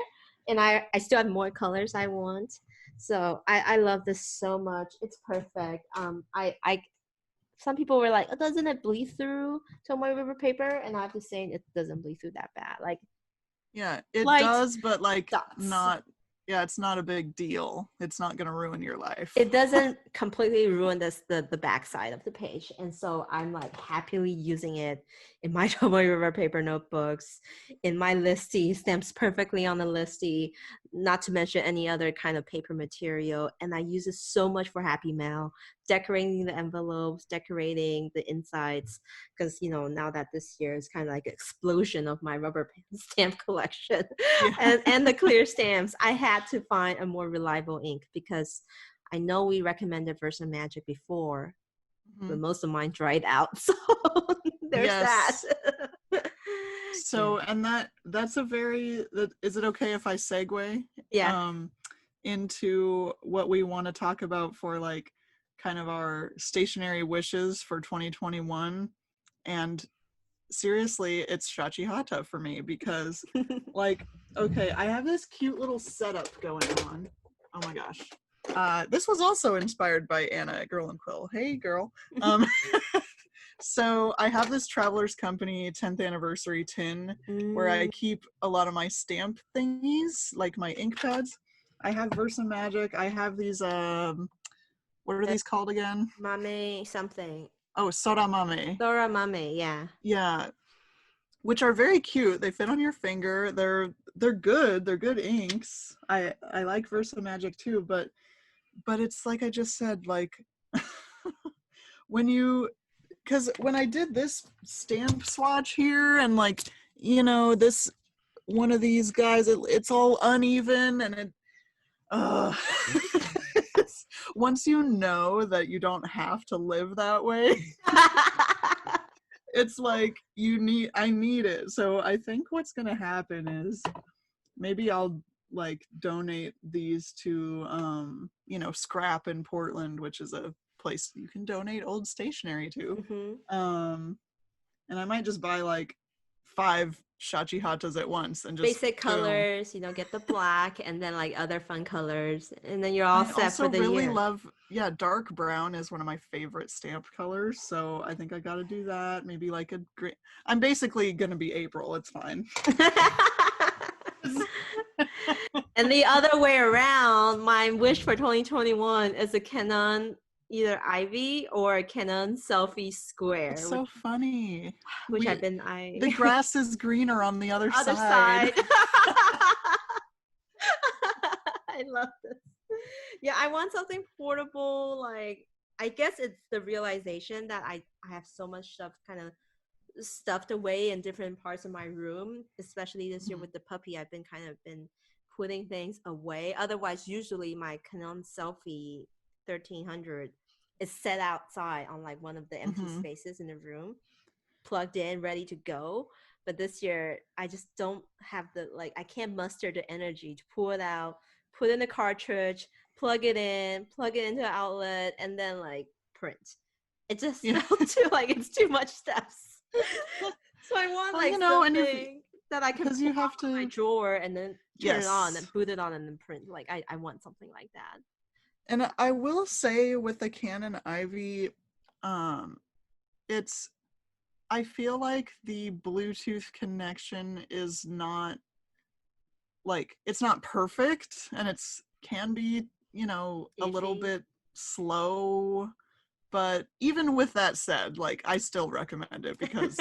and I still have more colors I want. So I love this so much. It's perfect. I some people were like, oh, doesn't it bleed through Tomoe River paper? And I have to say, it doesn't bleed through that bad. Like, yeah, it does, but like not. Yeah, it's not a big deal. It's not going to ruin your life. It doesn't completely ruin the backside of the page. And so I'm like happily using it in my Tomoe River paper notebooks, in my listy, stamps perfectly on the listy, not to mention any other kind of paper material. And I use it so much for Happy Mail, decorating the envelopes, decorating the insides, because, you know, now that this year is kind of like an explosion of my rubber stamp collection and the clear stamps, I had to find a more reliable ink, because I know we recommended Versa Magic before, but most of mine dried out. So there's that. So, and that's a very, is it okay if I segue? Into what we want to talk about for like kind of our stationery wishes for 2021. And seriously, it's Shachihata for me, because like, okay, I have this cute little setup going on. Oh my gosh. This was also inspired by Anna at Girl and Quill. Hey girl. So I have this Traveler's Company 10th anniversary tin where I keep a lot of my stamp thingies, like my ink pads. I have Versa Magic. I have these, what are these called again? Mame something. Oh, Soramame. Soramame, yeah. Yeah. Which are very cute. They fit on your finger. They're good. They're good inks. I like Versa Magic too, but it's like I just said, like because when I did this stamp swatch here, and like, you know, this one of these guys, it's all uneven, and it once you know that you don't have to live that way, it's like I need it. So I think what's gonna happen is maybe I'll like donate these to you know, Scrap in Portland, which is a place you can donate old stationery to. And I might just buy like 5 Shachihatas at once and just basic colors, you know, get the black and then like other fun colors, and then you're all set for the year. I also really love, dark brown is one of my favorite stamp colors, so I think I gotta do that. Maybe like a green. I'm basically gonna be April, it's fine. And the other way around, my wish for 2021 is a Canon either Ivy or a Canon Selfie Square. It's so funny. Which I've been eyeing. The grass is greener on the other side. I love this. Yeah, I want something portable. Like, I guess it's the realization that I have so much stuff kind of stuffed away in different parts of my room, especially this year with the puppy. I've been putting things away. Otherwise, usually my Canon Selfie 1300 is set outside on like one of the empty spaces in the room, plugged in, ready to go. But this year, I just don't have I can't muster the energy to pull it out, put in the cartridge, plug it into an outlet, and then like print. It just felt it's too much steps. So I want something. that I can because pull you have out of my to. drawer and then turn it on and Yes. boot it on and then print. Like I want something like that. And I will say with the Canon Ivy, um, it's I feel like the Bluetooth connection is not like it's not perfect, and it's can be, you know, a little Iffy. bit slow. But even with that said, like I still recommend it because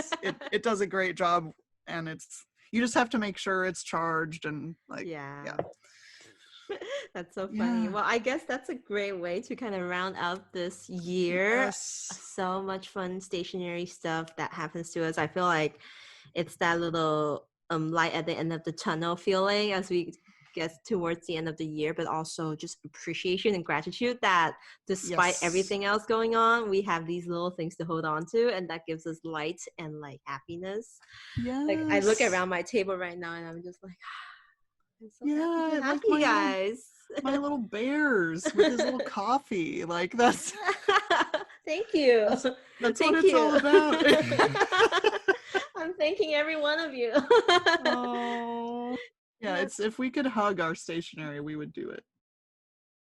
it does a great job, and it's you just have to make sure it's charged and like Yeah. yeah. That's so funny. Yeah. Well, I guess that's a great way to kind of round out this year. Yes. So much fun stationery stuff that happens to us. I feel like it's that little light at the end of the tunnel feeling as we get towards the end of the year, but also just appreciation and gratitude that despite Yes. everything else going on, we have these little things to hold on to, and that gives us light and like happiness. Like I look Yes. around my table right now and I'm just like, I'm so happy to Yeah, have like you guys. my little bears with his little coffee. Like Thank you. that's what Thank it's you. all about. I'm thanking every one of you. Oh. Yeah, Yeah, it's if we could hug our stationery, we would do it.